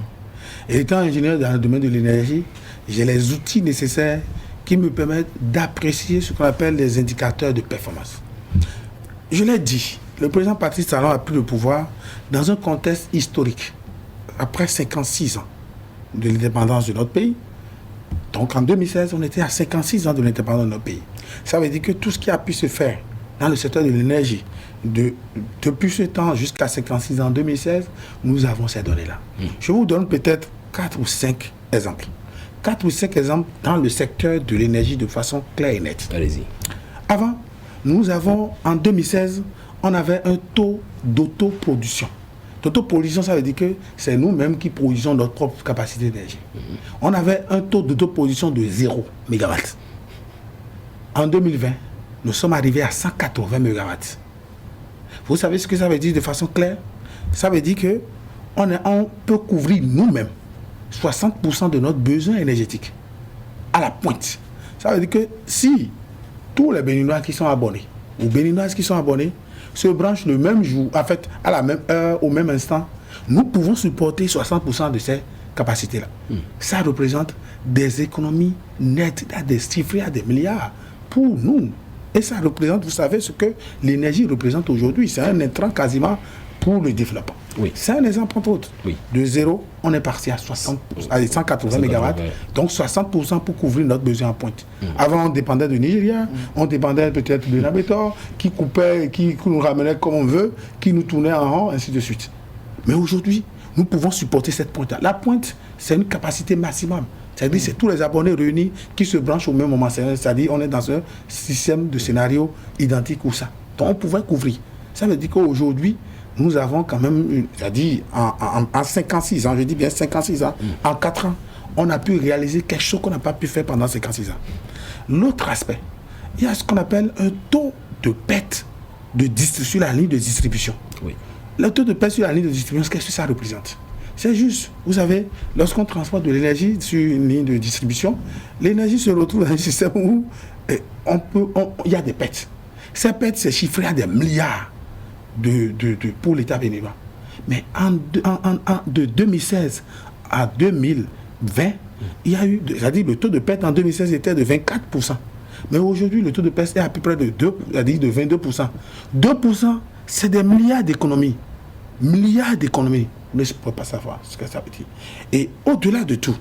Et étant ingénieur dans le domaine de l'énergie, j'ai les outils nécessaires qui me permettent d'apprécier ce qu'on appelle les indicateurs de performance. Je l'ai dit, le président Patrice Talon a pris le pouvoir dans un contexte historique, après 56 ans de l'indépendance de notre pays. Donc en 2016, on était à 56 ans de l'indépendance de notre pays. Ça veut dire que tout ce qui a pu se faire dans le secteur de l'énergie, depuis ce temps jusqu'à 56 ans en 2016, nous avons ces données-là. Je vous donne peut-être 4 ou 5 exemples. 4 ou 5 exemples dans le secteur de l'énergie de façon claire et nette. Allez-y. Avant, nous avons, en 2016, on avait un taux d'autoproduction. L'autoproduction, ça veut dire que c'est nous-mêmes qui produisons notre propre capacité d'énergie. On avait un taux d'autoproduction de 0 MW. En 2020, nous sommes arrivés à 180 MW. Vous savez ce que ça veut dire de façon claire? Ça veut dire que on peut couvrir nous-mêmes 60% de notre besoin énergétique à la pointe. Ça veut dire que si tous les Béninois qui sont abonnés ou Béninoises qui sont abonnés se branchent le même jour, en fait, à la même heure, au même instant, nous pouvons supporter 60% de ces capacités-là. Ça représente des économies nettes, à des chiffres, à des milliards pour nous. Et ça représente, vous savez, ce que l'énergie représente aujourd'hui. C'est un intrant quasiment pour le développement. Oui. C'est un exemple entre autres. Oui. De zéro, on est parti à 180 MW, donc 60% pour couvrir notre besoin en pointe. Avant, on dépendait du Nigeria, on dépendait peut-être de Nabetor, qui coupait, qui nous ramenait comme on veut, qui nous tournait en rond, ainsi de suite. Mais aujourd'hui, nous pouvons supporter cette pointe-là. La pointe, c'est une capacité maximum. C'est-à-dire c'est tous les abonnés réunis qui se branchent au même moment. C'est-à-dire on est dans un système de scénario identique ou ça. Donc on pouvait couvrir. Ça veut dire qu'aujourd'hui, nous avons quand même, c'est-à-dire en 56 ans, je dis bien 56 ans, en 4 ans, on a pu réaliser quelque chose qu'on n'a pas pu faire pendant 56 ans. L'autre aspect, il y a ce qu'on appelle un taux de perte sur la ligne de distribution. Oui. Le taux de perte sur la ligne de distribution, qu'est-ce que ça représente? C'est juste, vous savez, lorsqu'on transporte de l'énergie sur une ligne de distribution, l'énergie se retrouve dans un système où il y a des pertes. Ces pertes, c'est chiffré à des milliards pour l'État béninois. Mais de 2016 à 2020, il y a eu, c'est-à-dire le taux de perte en 2016 était de 24%. Mais aujourd'hui, le taux de perte est à peu près de 22%. 2%, c'est des milliards d'économies. Milliards d'économies. Mais je ne peux pas savoir ce que ça veut dire. Et au-delà de tout,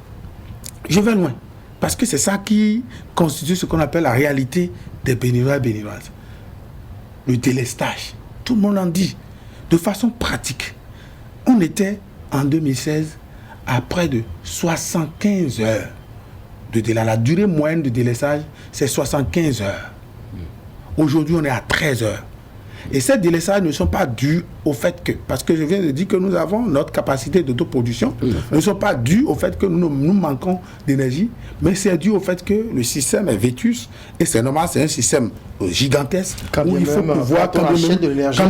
je vais loin. Parce que c'est ça qui constitue ce qu'on appelle la réalité des Béninois et Béninoises. Le délestage. Tout le monde en dit. De façon pratique. On était en 2016 à près de 75 heures de délai. La durée moyenne de délestage, c'est 75 heures. Aujourd'hui, on est à 13 heures. Et ces délestages ne sont pas dus au fait que, parce que je viens de dire que nous avons notre capacité d'autoproduction, ne sont pas dus au fait que nous manquons d'énergie, mais c'est dû au fait que le système est vétus, et c'est normal, c'est un système gigantesque, où il faut pouvoir, quand on achète de l'énergie,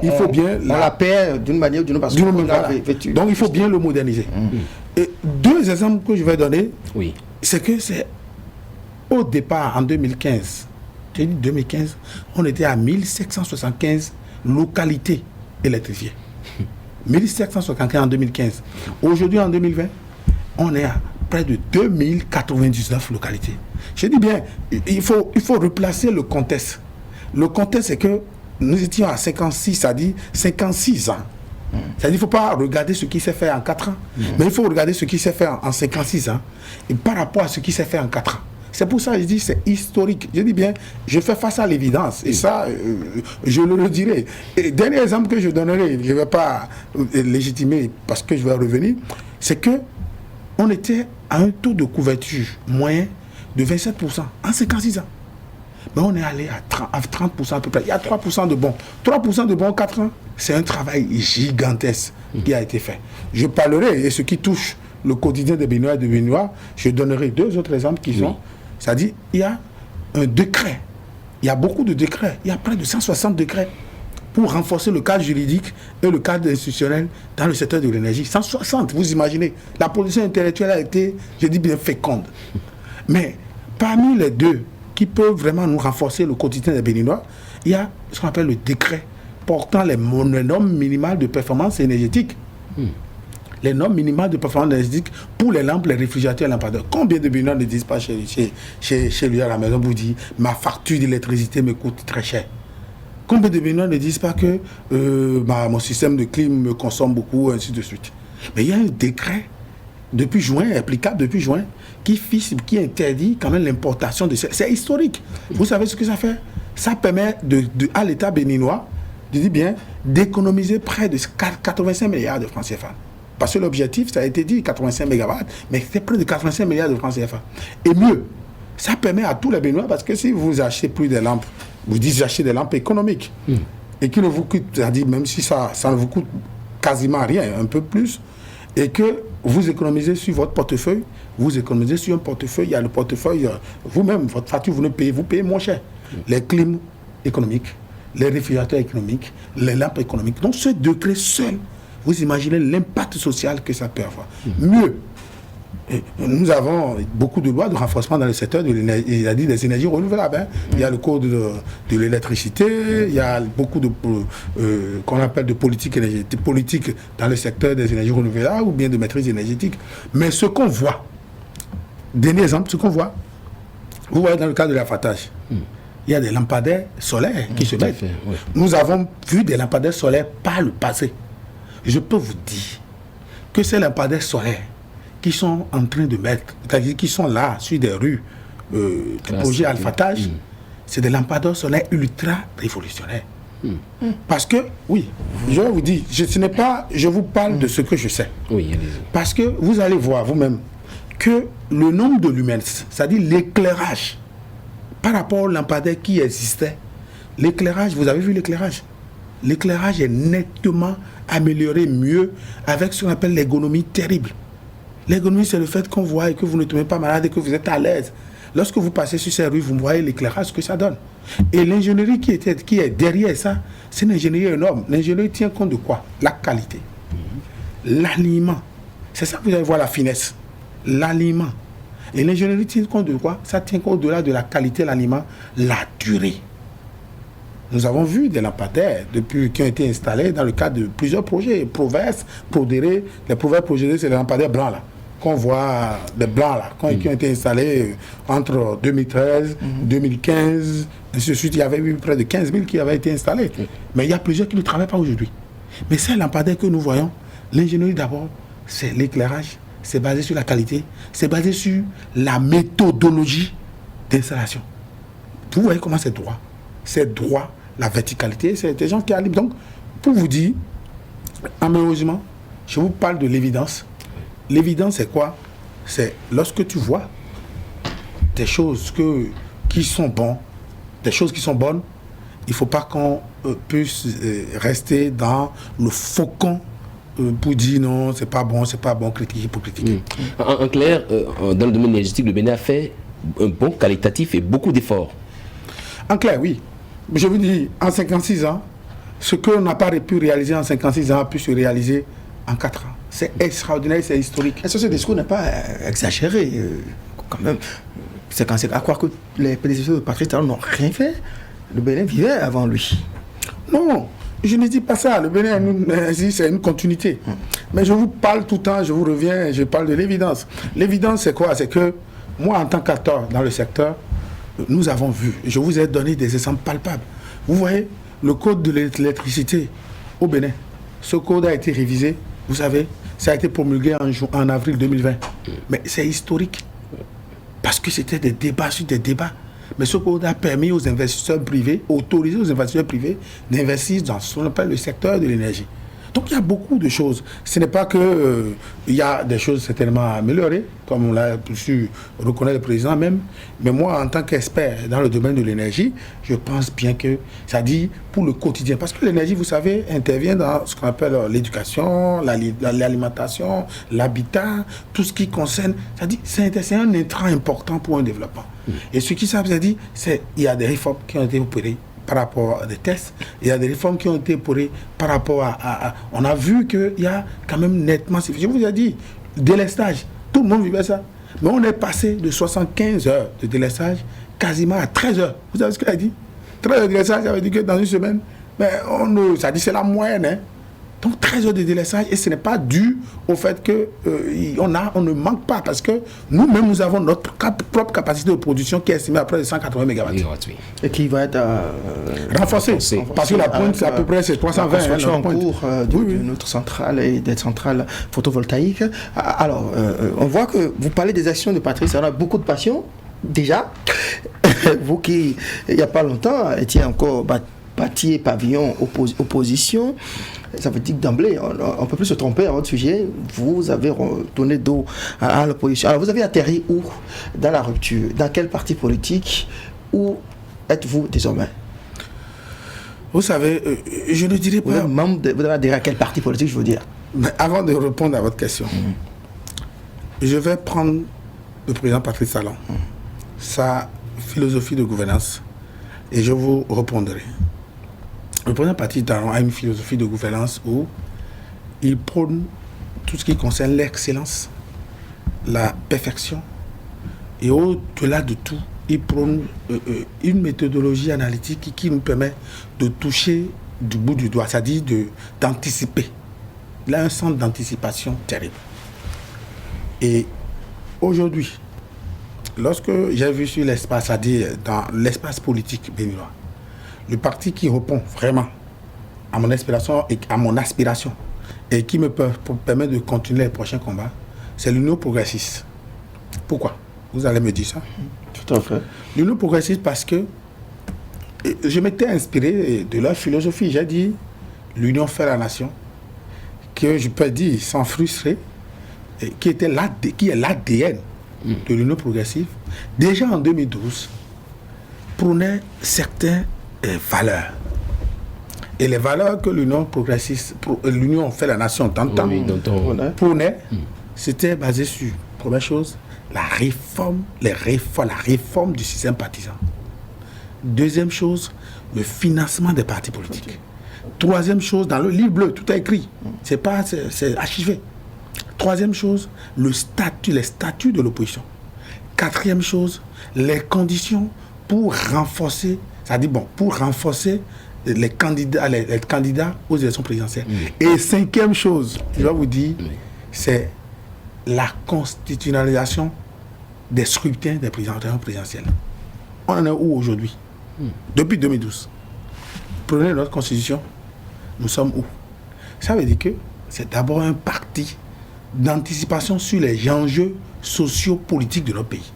il faut bien... On la perd d'une manière ou d'une autre, parce que vétus. Donc il faut bien le moderniser. Et deux exemples que je vais donner, c'est que c'est au départ, en 2015, j'ai dit 2015, on était à 1775 localités électrifiées. 1775 en 2015. Aujourd'hui, en 2020, on est à près de 2099 localités. Je dis bien, il faut replacer le contexte. Le contexte, c'est que nous étions à 56, c'est-à-dire 56 ans. C'est-à-dire qu'il ne faut pas regarder ce qui s'est fait en 4 ans, mais il faut regarder ce qui s'est fait en 56 ans, et par rapport à ce qui s'est fait en 4 ans. C'est pour ça que je dis c'est historique. Je dis bien, je fais face à l'évidence. Et ça, je le redirai. Et dernier exemple que je donnerai, je ne vais pas légitimer parce que je vais revenir, c'est que on était à un taux de couverture moyen de 27% en 56 ans. Mais on est allé à 30% à peu près. Il y a 3% de bons. 3% de bons en 4 ans, c'est un travail gigantesque qui a été fait. Je parlerai, et ce qui touche le quotidien des Béninois et des Béninois, je donnerai 2 autres exemples qui sont... C'est-à-dire, il y a un décret. Il y a beaucoup de décrets. Il y a près de 160 décrets pour renforcer le cadre juridique et le cadre institutionnel dans le secteur de l'énergie. 160, vous imaginez. La production intellectuelle a été, je dis bien, féconde. Mais parmi les 2 qui peuvent vraiment nous renforcer le quotidien des Béninois, il y a ce qu'on appelle le décret portant les normes minimales de performance énergétique. Les normes minimales de performance énergétique pour les lampes, les réfrigérateurs et les lampadaires. Combien de Béninois ne disent pas chez lui à la maison, vous dit ma facture d'électricité me coûte très cher. Combien de Béninois ne disent pas que mon système de clim me consomme beaucoup, ainsi de suite. Mais il y a un décret depuis juin, applicable depuis juin, qui interdit quand même l'importation de... C'est historique. Vous savez ce que ça fait? Ça permet à l'État béninois, je dis bien, d'économiser près de 85 milliards de francs CFA. Parce que l'objectif, ça a été dit, 85 mégawatts, mais c'est près de 85 milliards de francs CFA. Et mieux, ça permet à tous les Béninois, parce que si vous achetez plus des lampes, vous dites achetez des lampes économiques, et qui ne vous coûtent, c'est-à-dire même si ça ne vous coûte quasiment rien, un peu plus, et que vous économisez sur votre portefeuille, vous économisez sur un portefeuille, il y a le portefeuille, vous-même, votre facture, vous payez moins cher. Les clims économiques, les réfrigérateurs économiques, les lampes économiques. Donc ce décret seul, vous imaginez l'impact social que ça peut avoir. Mieux, nous avons beaucoup de lois de renforcement dans le secteur de l'énergie, des énergies renouvelables. Il y a le code de l'électricité, il y a beaucoup de qu'on appelle de politique énergétique, politique dans le secteur des énergies renouvelables ou bien de maîtrise énergétique. Mais ce qu'on voit, dernier exemple, ce qu'on voit, vous voyez dans le cas de l'affâtage, il y a des lampadaires solaires qui se mettent. Nous avons vu des lampadaires solaires par le passé. Je peux vous dire que ces lampadaires solaires qui sont en train de mettre, c'est-à-dire qui sont là sur des rues du projet Alphatage, c'est des lampadaires solaires ultra révolutionnaires. Parce que, oui, je vais vous dire, je vous parle de ce que je sais. Parce que vous allez voir vous-même que le nombre de lumens, c'est-à-dire l'éclairage, par rapport au lampadaire qui existait, l'éclairage, vous avez vu l'éclairage? L'éclairage est nettement amélioré, mieux, avec ce qu'on appelle l'ergonomie terrible. L'ergonomie, c'est le fait qu'on voit et que vous ne tombez pas malade et que vous êtes à l'aise. Lorsque vous passez sur ces rues, vous voyez l'éclairage, ce que ça donne. Et l'ingénierie qui est derrière ça, c'est une ingénierie énorme. L'ingénierie tient compte de quoi? La qualité. l'alignement. C'est ça que vous allez voir la finesse. L'alignement. Et l'ingénierie tient compte de quoi? Ça tient compte au-delà de la qualité de l'aliment, la durée. Nous avons vu des lampadaires qui ont été installés dans le cadre de plusieurs projets. Proverse, Prodéré, les Proverse Prodéré, c'est les lampadaires blancs là. Qu'on voit, des blancs là, qui ont été installés entre 2013, 2015, ainsi de suite. Il y avait eu près de 15 000 qui avaient été installés. Mais il y a plusieurs qui ne travaillent pas aujourd'hui. Mais ces lampadaires que nous voyons, l'ingénierie d'abord, c'est l'éclairage. C'est basé sur la qualité, c'est basé sur la méthodologie d'installation. Vous voyez comment c'est droit. C'est droit, la verticalité, c'est des gens qui arrivent. Donc, pour vous dire, amoureusement, je vous parle de l'évidence. L'évidence, c'est quoi? C'est lorsque tu vois des choses qui sont bonnes, des choses qui sont bonnes, il ne faut pas qu'on puisse rester dans le faucon pour dire non, c'est pas bon, critiquer pour critiquer. En clair, dans le domaine énergétique, le Bénin a fait un bon qualitatif et beaucoup d'efforts. En clair, oui. Je vous dis, en 56 ans, ce qu'on n'a pas pu réaliser en 56 ans a pu se réaliser en 4 ans. C'est extraordinaire, c'est historique. Est-ce que ce discours n'est pas exagéré quand même? C'est quand c'est à croire que les prédécesseurs de Patrice Talon n'ont rien fait. Le Bénin vivait avant lui. Non, je ne dis pas ça. Le Bénin, c'est une continuité. Mais je vous parle tout le temps, je vous reviens, je parle de l'évidence. L'évidence, c'est quoi? C'est que moi, en tant qu'acteur dans le secteur, nous avons vu, je vous ai donné des exemples palpables. Vous voyez, le code de l'électricité au Bénin, ce code a été révisé, vous savez, ça a été promulgué en avril 2020. Mais c'est historique. Parce que c'était des débats sur des débats. Mais ce code a permis aux investisseurs privés, autorisé aux investisseurs privés d'investir dans ce qu'on appelle le secteur de l'énergie. Donc il y a beaucoup de choses. Ce n'est pas que il y a des choses certainement à améliorer, comme on l'a su reconnaître le président même. Mais moi, en tant qu'expert dans le domaine de l'énergie, je pense bien que ça dit pour le quotidien. Parce que l'énergie, vous savez, intervient dans ce qu'on appelle l'éducation, l'alimentation, l'habitat, tout ce qui concerne. Ça dit, c'est un intrant important pour un développement. Et ce qui ça dit, c'est qu'il y a des réformes qui ont été opérées par rapport à des tests, il y a des réformes qui ont été opérées par rapport à on a vu qu'il y a quand même nettement, je vous ai dit, délestage, tout le monde vivait ça. Mais on est passé de 75 heures de délestage quasiment à 13 heures. Vous savez ce qu'il a dit? 13 heures de délestage, ça veut dire que dans une semaine, mais ça dit c'est la moyenne, hein. Donc 13 heures de délestage, et ce n'est pas dû au fait qu'on ne manque pas, parce que nous-mêmes, nous avons notre propre capacité de production qui est estimée à près de 180 MW. Et qui va être renforcée. Parce que la pointe, c'est à peu près 320. La construction en cours de notre centrale et des centrales photovoltaïques. Alors, on voit que vous parlez des actions de Patrice, on a beaucoup de passion, déjà. Vous qui, il n'y a pas longtemps, étiez encore bâti pavillon opposition. Ça veut dire que d'emblée, on ne peut plus se tromper à votre sujet. Vous avez donné dos à l'opposition. Alors, vous avez atterri où dans la rupture? Dans quel parti politique? Où êtes-vous désormais? Vous savez, je ne dirais pas... Vous avez adhéré à quel parti politique, je veux dire? Mais avant de répondre à votre question, je vais prendre le président Patrice Talon, sa philosophie de gouvernance, et je vous répondrai. Le président Patrice Talon a une philosophie de gouvernance où il prône tout ce qui concerne l'excellence, la perfection, et au-delà de tout, il prône une méthodologie analytique qui nous permet de toucher du bout du doigt, c'est-à-dire d'anticiper. Il a un centre d'anticipation terrible. Et aujourd'hui, lorsque j'ai vu sur l'espace, c'est-à-dire dans l'espace politique béninois, le parti qui répond vraiment à mon aspiration et qui me permet de continuer les prochains combats, c'est l'Union progressiste. Pourquoi? Vous allez me dire ça? Tout à fait. L'Union progressiste parce que je m'étais inspiré de leur philosophie. J'ai dit l'Union fait la nation, que je peux dire sans frustrer, qui est l'ADN de l'Union progressive. Déjà en 2012, prônait certaines valeurs. Et les valeurs que l'Union progressiste, l'Union fait la nation d'antan, prônait, c'était basé sur, première chose, la réforme du système partisan. Deuxième chose, le financement des partis politiques. Troisième chose, dans le livre bleu, tout est écrit. C'est archivé. Troisième chose, les statuts de l'opposition. Quatrième chose, les conditions pour renforcer, les candidats aux élections présidentielles. Et cinquième chose, je dois vous dire, c'est la constitutionnalisation des scrutins des présidentielles. On en est où aujourd'hui? Depuis 2012. Prenez notre constitution, nous sommes où? Ça veut dire que c'est d'abord un parti d'anticipation sur les enjeux sociopolitiques de notre pays.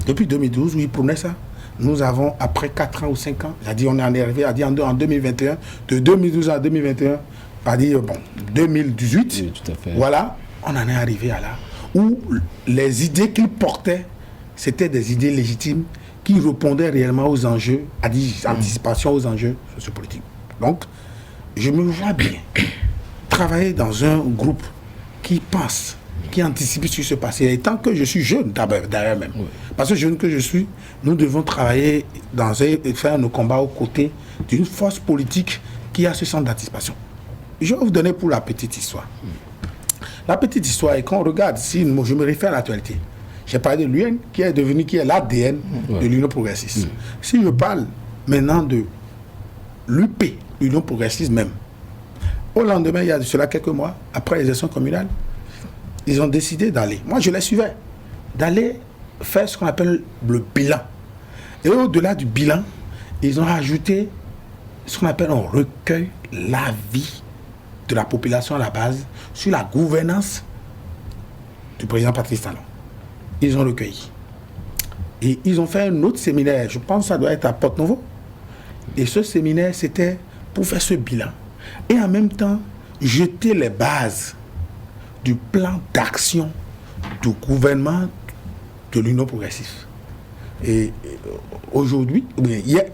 Depuis 2012, où ils prenaient ça, nous avons, après 4 ans ou 5 ans, on est arrivé en 2021, de 2012 à 2021, 2018, oui, tout à fait. Voilà, on en est arrivé à là, où les idées qu'ils portaient, c'était des idées légitimes qui répondaient réellement aux enjeux, anticipation aux enjeux sociopolitiques. Donc, je me vois bien travailler dans un groupe qui pense, qui anticipe sur ce passé. Et tant que je suis jeune, d'ailleurs même, parce que jeune que je suis, nous devons travailler et faire nos combats aux côtés d'une force politique qui a ce sens d'anticipation. Je vais vous donner pour la petite histoire. La petite histoire, et quand on regarde, si je me réfère à l'actualité, j'ai parlé de l'UN qui est l'ADN de l'Union progressiste. Si je parle maintenant de l'UP, l'Union progressiste même, au lendemain, il y a de cela quelques mois, après les élections communales, ils ont décidé d'aller, moi je les suivais, d'aller faire ce qu'on appelle le bilan. Et au-delà du bilan, ils ont rajouté ce qu'on appelle un recueil l'avis de la population à la base sur la gouvernance du président Patrice Talon. Ils ont recueilli. Et ils ont fait un autre séminaire, je pense que ça doit être à Porte-Nouveau. Et ce séminaire, c'était pour faire ce bilan. Et en même temps, jeter les bases du plan d'action du gouvernement de l'Union progressiste. Et aujourd'hui, hier,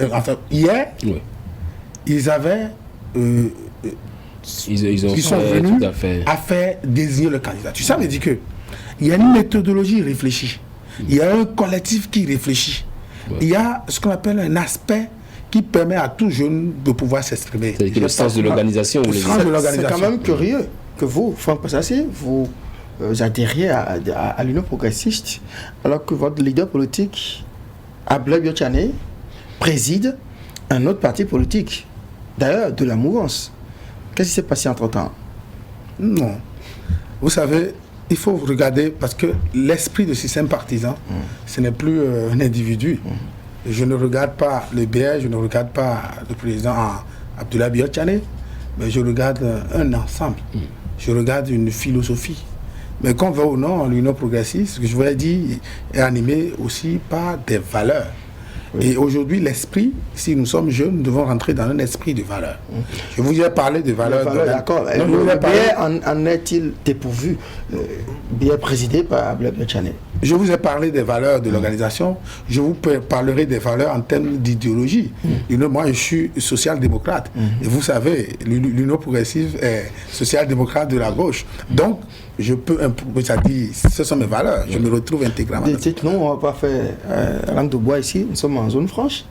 ils avaient... ils sont venus à faire désigner le candidat. Ça veut dire que il y a une méthodologie réfléchie. Il y a un collectif qui réfléchit. Il y a ce qu'on appelle un aspect qui permet à tout jeune de pouvoir s'exprimer. C'est le sens de l'organisation. C'est quand même curieux que vous, Franck Passassi, vous adhériez à l'Union progressiste alors que votre leader politique, Abdoulaye Biotchane, préside un autre parti politique, d'ailleurs de la mouvance. Qu'est-ce qui s'est passé entre-temps? Non. Vous savez, il faut regarder, parce que l'esprit de système partisan, ce n'est plus un individu. Je ne regarde pas le BR, je ne regarde pas le président Abdoulaye Biotchane, mais je regarde un ensemble. Je regarde une philosophie. Mais qu'on va ou non, l'Union progressiste, ce que je voulais dire, est animé aussi par des valeurs. Et aujourd'hui, l'esprit, si nous sommes jeunes, nous devons rentrer dans un esprit de valeurs. Je vous ai parlé de valeurs. D'accord. Le BR en est-il dépourvu? Bien présidé par Abdoulaye Biotchane. Je vous ai parlé des valeurs de l'organisation. Je vous parlerai des valeurs en termes d'idéologie. Moi, je suis social-démocrate. Et vous savez, l'Union progressive est social-démocrate de la gauche. Donc, je peux, ce sont mes valeurs. Je me retrouve intégralement. Dites-nous, on ne va pas faire langue de bois ici. Nous sommes en zone franche.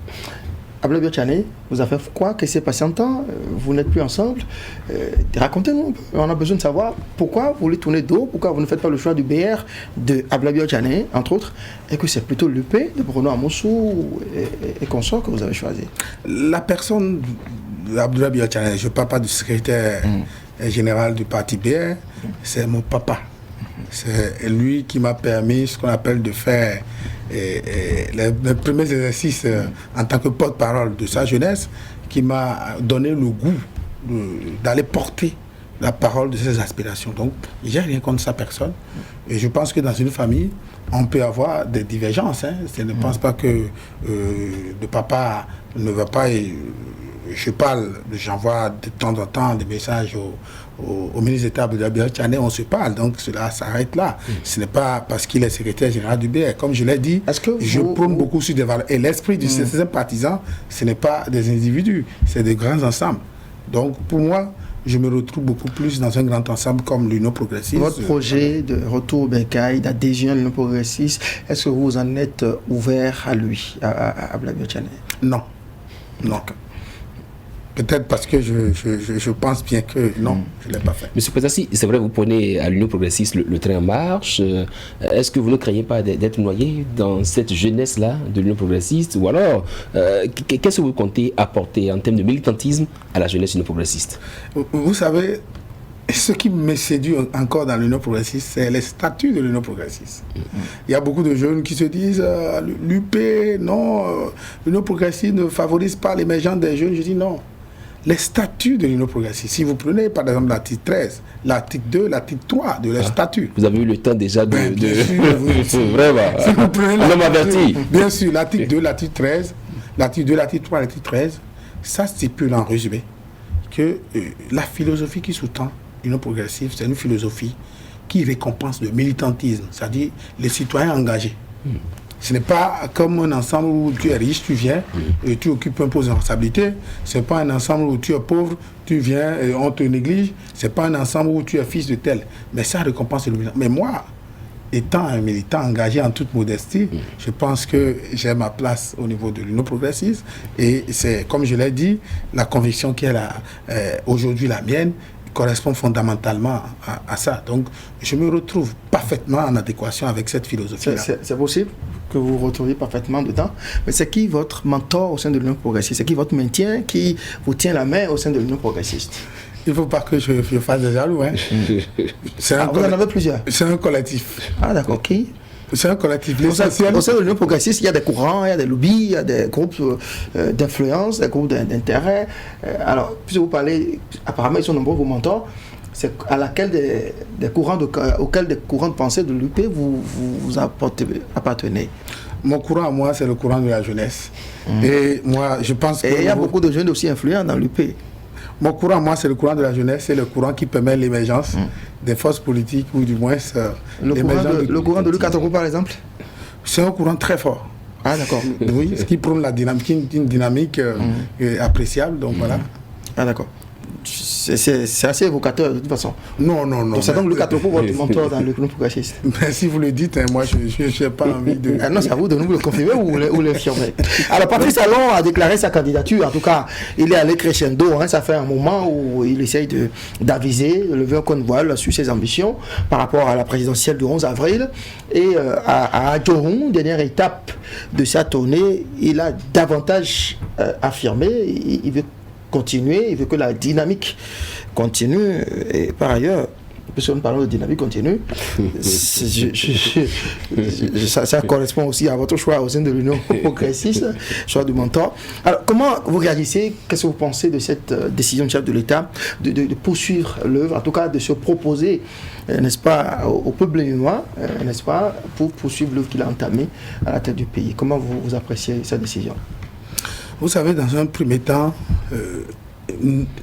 Abdoulaye Biotchane, vous avez fait quoi? Qu'est-ce qui s'est passé en temps? Vous n'êtes plus ensemble. Racontez-nous un peu. On a besoin de savoir pourquoi vous voulez tourner dos, pourquoi vous ne faites pas le choix du BR de Abdoulaye Biotchane, entre autres, et que c'est plutôt l'UP de Bruno Amoussou et consorts que vous avez choisi. La personne d'Abdoulaye Biotchane, je ne parle pas du secrétaire général du parti BR, c'est mon papa. C'est lui qui m'a permis ce qu'on appelle de faire les premiers exercices en tant que porte-parole de sa jeunesse, qui m'a donné le goût d'aller porter la parole de ses aspirations. Donc, j'ai rien contre sa personne. Et je pense que dans une famille, on peut avoir des divergences. Je ne pense pas que le papa ne va pas... j'envoie de temps en temps des messages au ministre d'État Abdoulaye Biotchane, on se parle, donc cela s'arrête là. Ce n'est pas parce qu'il est secrétaire général du BR. Comme je l'ai dit, je prône beaucoup sur des valeurs. Et l'esprit du système partisan, ce n'est pas des individus, c'est des grands ensembles. Donc pour moi, je me retrouve beaucoup plus dans un grand ensemble comme l'Union progressiste. Votre projet de retour au Bercail, d'adhésion à l'Union progressiste, est-ce que vous en êtes ouvert à lui, à Abdoulaye Biotchane? Non. Peut-être parce que je pense bien que non, je ne l'ai pas fait. Monsieur Pétassi, c'est vrai, vous prenez à l'Union progressiste le train en marche. Est-ce que vous ne craignez pas d'être noyé dans cette jeunesse-là de l'Union progressiste? Ou alors, qu'est-ce que vous comptez apporter en termes de militantisme à la jeunesse de l'Union progressiste? Vous savez, ce qui me séduit encore dans l'Union progressiste, c'est les statuts de l'Union progressiste. Il y a beaucoup de jeunes qui se disent l'UP, non, l'Union progressiste ne favorise pas l'émergence des jeunes. Je dis non. Les statuts de l'Union progressiste, si vous prenez par exemple l'article 13, l'article 2, l'article 3 de leurs statuts. Vous avez eu le temps déjà de... Bien sûr, vraiment. Si vous prenez averti. Bien sûr, l'article 2, l'article 13, l'article 2, l'article 3, l'article 13, ça stipule en résumé que la philosophie qui sous-tend l'Union progressive, c'est une philosophie qui récompense le militantisme, c'est-à-dire les citoyens engagés. Ce n'est pas comme un ensemble où tu es riche, tu viens et tu occupes un poste de responsabilité. Ce n'est pas un ensemble où tu es pauvre, tu viens et on te néglige. Ce n'est pas un ensemble où tu es fils de tel. Mais ça récompense le militant. Mais moi, étant un militant engagé en toute modestie, je pense que j'ai ma place au niveau de l'Union progressiste. Et c'est, comme je l'ai dit, la conviction qui est aujourd'hui la mienne correspond fondamentalement à ça. Donc, je me retrouve parfaitement en adéquation avec cette philosophie-là. C'est possible que vous vous retrouviez parfaitement dedans. Mais c'est qui votre mentor au sein de l'Union progressiste? C'est qui votre maintien, qui vous tient la main au sein de l'Union progressiste? Il ne faut pas que je fasse des jaloux. Hein. Vous en avez plusieurs? C'est un collectif. Ah d'accord, qui? C'est un collectif. Au sein de l'Union progressiste, il y a des courants, il y a des lobbies, il y a des groupes d'influence, des groupes d'intérêt. Alors, puisque vous parlez, apparemment, ils sont nombreux vos mentors, c'est à laquelle auxquels des courants de pensée de l'UP vous appartenez? Mon courant à moi, c'est le courant de la jeunesse. Et moi, je pense que... Et il y a beaucoup de jeunes aussi influents dans l'UP. Mon courant à moi, c'est le courant de la jeunesse, c'est le courant qui permet l'émergence des forces politiques, ou du moins le courant de Luc Atoko, par exemple? C'est un courant très fort. Ah d'accord. Oui, ce qui prône la dynamique, une dynamique appréciable, donc voilà. Ah d'accord. C'est assez évocateur de toute façon. Non. Donc c'est donc Luc Atoko votre mentor dans l'Union progressiste? Mais si vous le dites, hein, moi je n'ai pas envie de... non, c'est à vous de nous le confirmer ou l'infirmer. Alors Patrice Talon a déclaré sa candidature, en tout cas il est allé crescendo, hein, ça fait un moment où il essaye d'aviser, de lever un coin de voile sur ses ambitions par rapport à la présidentielle du 11 avril. Et à Adjoron, dernière étape de sa tournée, il a davantage affirmé, il veut continuer, il veut que la dynamique continue. Et par ailleurs, puisque nous parlons de dynamique continue, ça correspond aussi à votre choix au sein de l'Union progressiste, choix du mentor. Alors, comment vous réagissez? Qu'est-ce que vous pensez de cette décision du chef de l'État de poursuivre l'œuvre, en tout cas de se proposer, n'est-ce pas, au peuple béninois, n'est-ce pas, pour poursuivre l'œuvre qu'il a entamée à la tête du pays? Comment vous appréciez cette décision? Vous savez, dans un premier temps,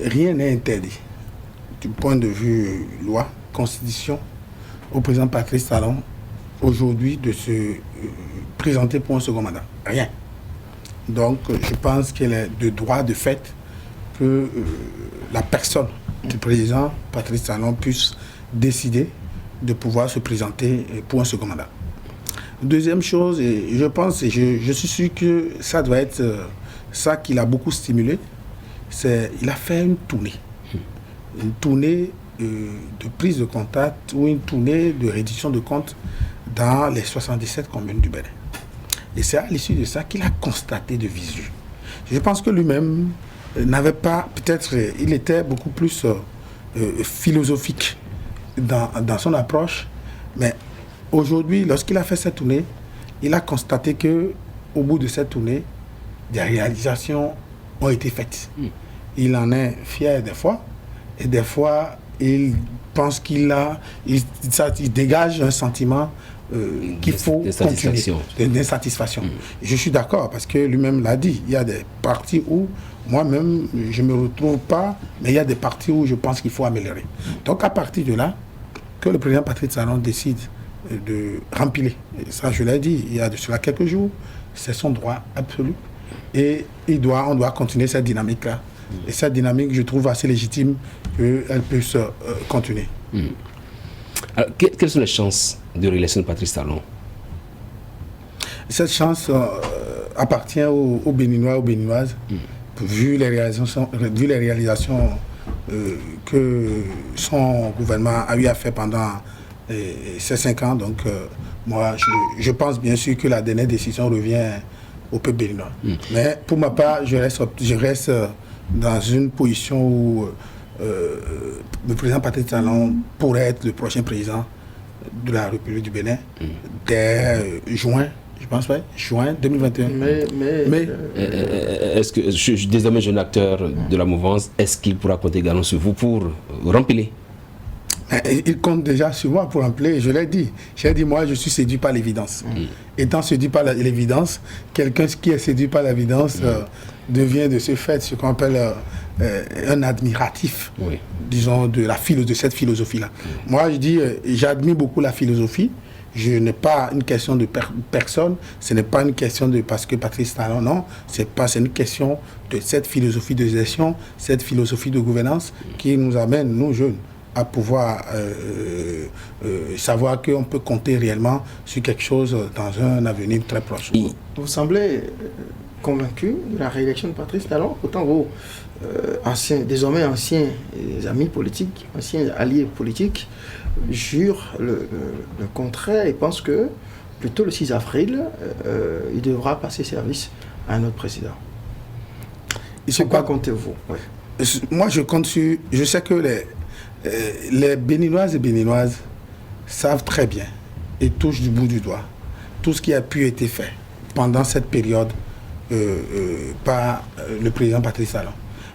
rien n'est interdit. Du point de vue loi, constitution, au président Patrice Talon, aujourd'hui, de se présenter pour un second mandat. Rien. Donc, je pense qu'il est de droit, de fait, que la personne du président Patrice Talon puisse décider de pouvoir se présenter pour un second mandat. Deuxième chose, et je pense, et je suis sûr que ça doit être ça qui l'a beaucoup stimulé, c'est qu'il a fait une tournée. Une tournée de prise de contact ou une tournée de réduction de comptes dans les 77 communes du Bénin. Et c'est à l'issue de ça qu'il a constaté de visu. Je pense que lui-même n'avait pas, peut-être, il était beaucoup plus philosophique dans son approche, mais aujourd'hui, lorsqu'il a fait cette tournée, il a constaté qu'au bout de cette tournée, des réalisations ont été faites. Il en est fier des fois, et des fois, il pense qu'il dégage un sentiment qu'il faut continuer, d'insatisfaction. Je suis d'accord, parce que lui-même l'a dit, il y a des parties où moi-même, je ne me retrouve pas, mais il y a des parties où je pense qu'il faut améliorer. Donc à partir de là, que le président Patrice Talon décide de rempiler, et ça je l'ai dit, il y a de cela quelques jours, c'est son droit absolu. Et on doit continuer cette dynamique-là. Et cette dynamique, je trouve assez légitime qu'elle puisse continuer. Alors, quelles sont les chances de réélection de Patrice Talon? Cette chance appartient aux Béninois, aux Béninoises vu les réalisations que son gouvernement a eu à faire pendant ces 5 ans. Donc, moi, je pense bien sûr que la dernière décision revient au peuple béninois. Mais pour ma part, je reste dans une position où le président Patrice Talon pourrait être le prochain président de la République du Bénin dès juin. Je pense, ouais, juin 2021. Mais est-ce que, je suis désormais jeune acteur de la mouvance, est-ce qu'il pourra compter également sur vous pour remplir? Il compte déjà sur moi pour remplir, je l'ai dit. J'ai dit, moi, je suis séduit par l'évidence. Étant séduit par l'évidence, quelqu'un qui est séduit par l'évidence devient de ce fait ce qu'on appelle un admiratif, disons, de cette philosophie-là. Moi, je dis, j'admire beaucoup la philosophie. Je n'ai pas une question de personne, ce n'est pas une question de parce que Patrice Talon, non, c'est une question de cette philosophie de gestion, cette philosophie de gouvernance qui nous amène, nous jeunes, à pouvoir savoir qu'on peut compter réellement sur quelque chose dans un avenir très proche. Vous semblez convaincu de la réélection de Patrice Talon, pourtant vous, désormais anciens amis politiques, anciens alliés politiques, jure le contraire et pense que plutôt le 6 avril, il devra passer service à un autre président. Sur quoi comptez-vous? Moi, je compte sur... Je sais que les Béninoises et Béninoises savent très bien et touchent du bout du doigt tout ce qui a pu être fait pendant cette période par le président Patrice Talon.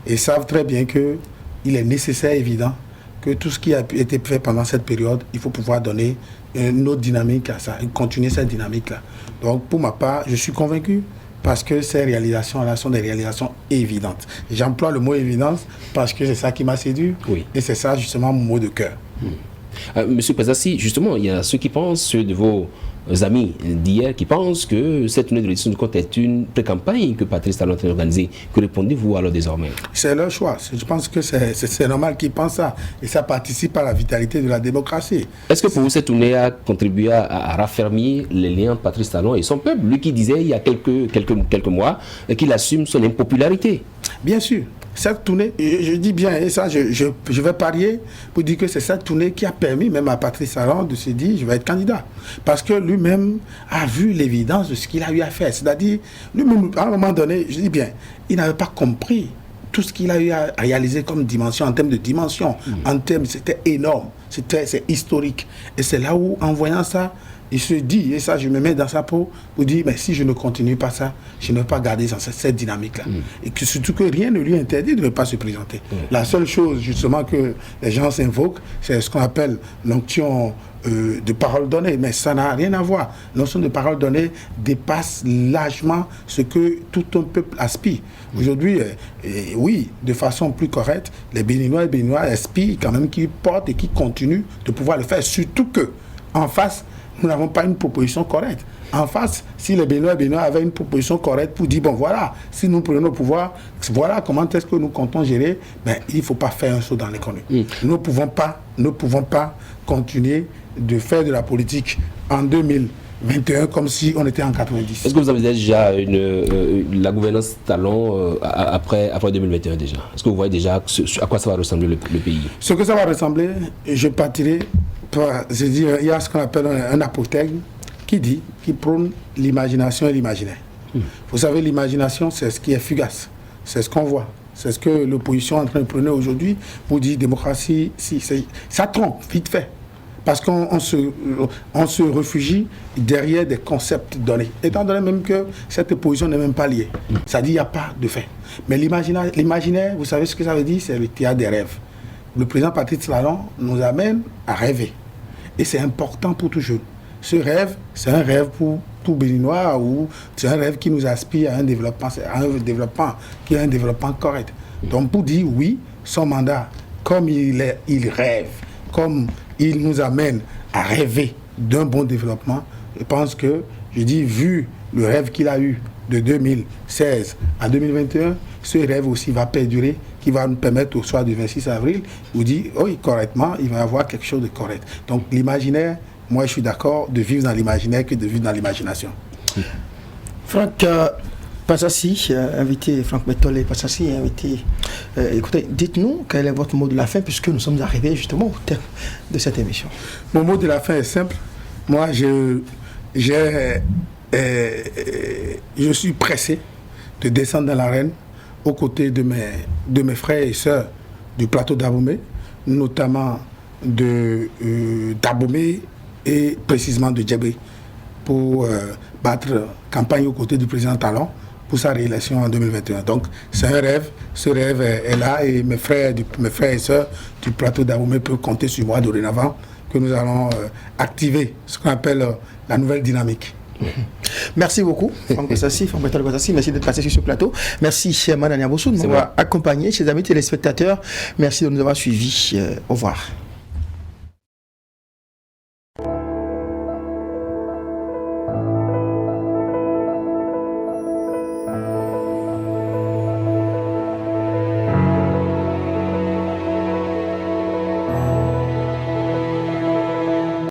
Et savent très bien qu'il est nécessaire, évident, que tout ce qui a été fait pendant cette période, il faut pouvoir donner une autre dynamique à ça, et continuer cette dynamique-là. Donc, pour ma part, je suis convaincu parce que ces réalisations-là sont des réalisations évidentes. J'emploie le mot évidence parce que c'est ça qui m'a séduit et c'est ça, justement, mon mot de cœur. Monsieur Pazassi, justement, il y a ceux qui pensent, ceux de vos amis d'hier qui pensent que cette tournée de l'édition de compte est une pré-campagne que Patrice Talon a organisée. Que répondez-vous alors désormais? C'est leur choix. Je pense que c'est normal qu'ils pensent ça. Et ça participe à la vitalité de la démocratie. Est-ce que pour vous, cette tournée a contribué à raffermir les liens entre Patrice Talon et son peuple? Lui qui disait il y a quelques mois qu'il assume son impopularité. Bien sûr. Cette tournée, je dis bien, et ça, je vais parier pour dire que c'est cette tournée qui a permis même à Patrice Talon de se dire, je vais être candidat. Parce que lui-même a vu l'évidence de ce qu'il a eu à faire. C'est-à-dire, lui-même, à un moment donné, je dis bien, il n'avait pas compris tout ce qu'il a eu à réaliser comme dimension, en termes de dimension, en termes, c'était énorme, c'est historique. Et c'est là où, en voyant ça, il se dit, et ça je me mets dans sa peau, pour dire, mais si je ne continue pas ça, je ne vais pas garder cette dynamique-là. Et que surtout que rien ne lui interdit de ne pas se présenter. La seule chose justement que les gens s'invoquent, c'est ce qu'on appelle l'onction de parole donnée, mais ça n'a rien à voir. L'onction de parole donnée dépasse largement ce que tout un peuple aspire. Aujourd'hui, oui, de façon plus correcte, les Béninois et Béninois aspirent quand même qu'ils portent et qu'ils continuent de pouvoir le faire, surtout que en face, nous n'avons pas une proposition correcte. En face, si les Béninois et Béninois avaient une proposition correcte pour dire, bon voilà, si nous prenons le pouvoir, voilà comment est-ce que nous comptons gérer, ben, il ne faut pas faire un saut dans l'inconnu. Nous ne pouvons pas continuer de faire de la politique en 2021 comme si on était en 90. Est-ce que vous avez déjà la gouvernance Talon après 2021 déjà? Est-ce que vous voyez déjà à quoi ça va ressembler le pays? Ce que ça va ressembler, je partirai je dis, il y a ce qu'on appelle un apothèque qui prône l'imagination et l'imaginaire. Vous savez, l'imagination, c'est ce qui est fugace, c'est ce qu'on voit, c'est ce que l'opposition est en train de prôner aujourd'hui pour dire démocratie, ça trompe vite fait, parce qu'on se réfugie derrière des concepts donnés, étant donné même que cette opposition n'est même pas liée, ça dit il n'y a pas de fait. Mais l'imaginaire, vous savez ce que ça veut dire, c'est le théâtre des rêves. Le président Patrice Talon nous amène à rêver. Et c'est important pour tout jeune. Ce rêve, c'est un rêve pour tout Béninois, ou c'est un rêve qui nous aspire à un développement qui est un développement correct. Donc pour dire oui, son mandat, comme il rêve, comme il nous amène à rêver d'un bon développement, je pense que, je dis, vu le rêve qu'il a eu de 2016 à 2021, ce rêve aussi va perdurer, qui va nous permettre au soir du 26 avril, vous dire, oui, correctement, il va y avoir quelque chose de correct. Donc l'imaginaire, moi je suis d'accord de vivre dans l'imaginaire que de vivre dans l'imagination. Franck, Passassi, invité Franck Betole et Passassi, invité. Écoutez, dites-nous quel est votre mot de la fin, puisque nous sommes arrivés justement au terme de cette émission. Mon mot de la fin est simple. Moi, je suis pressé de descendre dans l'arène aux côtés de mes frères et sœurs du plateau d'Abomey, notamment d'Abomey et précisément de Djebé, pour battre campagne aux côtés du président Talon pour sa réélection en 2021. Donc c'est un rêve, ce rêve est là et mes frères et sœurs du plateau d'Abomey peuvent compter sur moi dorénavant que nous allons activer ce qu'on appelle la nouvelle dynamique. Merci beaucoup, Franck Passassi, merci d'être passé sur ce plateau. Merci, Madame Niabossou, de m'avoir accompagné, chers amis téléspectateurs. Merci de nous avoir suivis. Au revoir.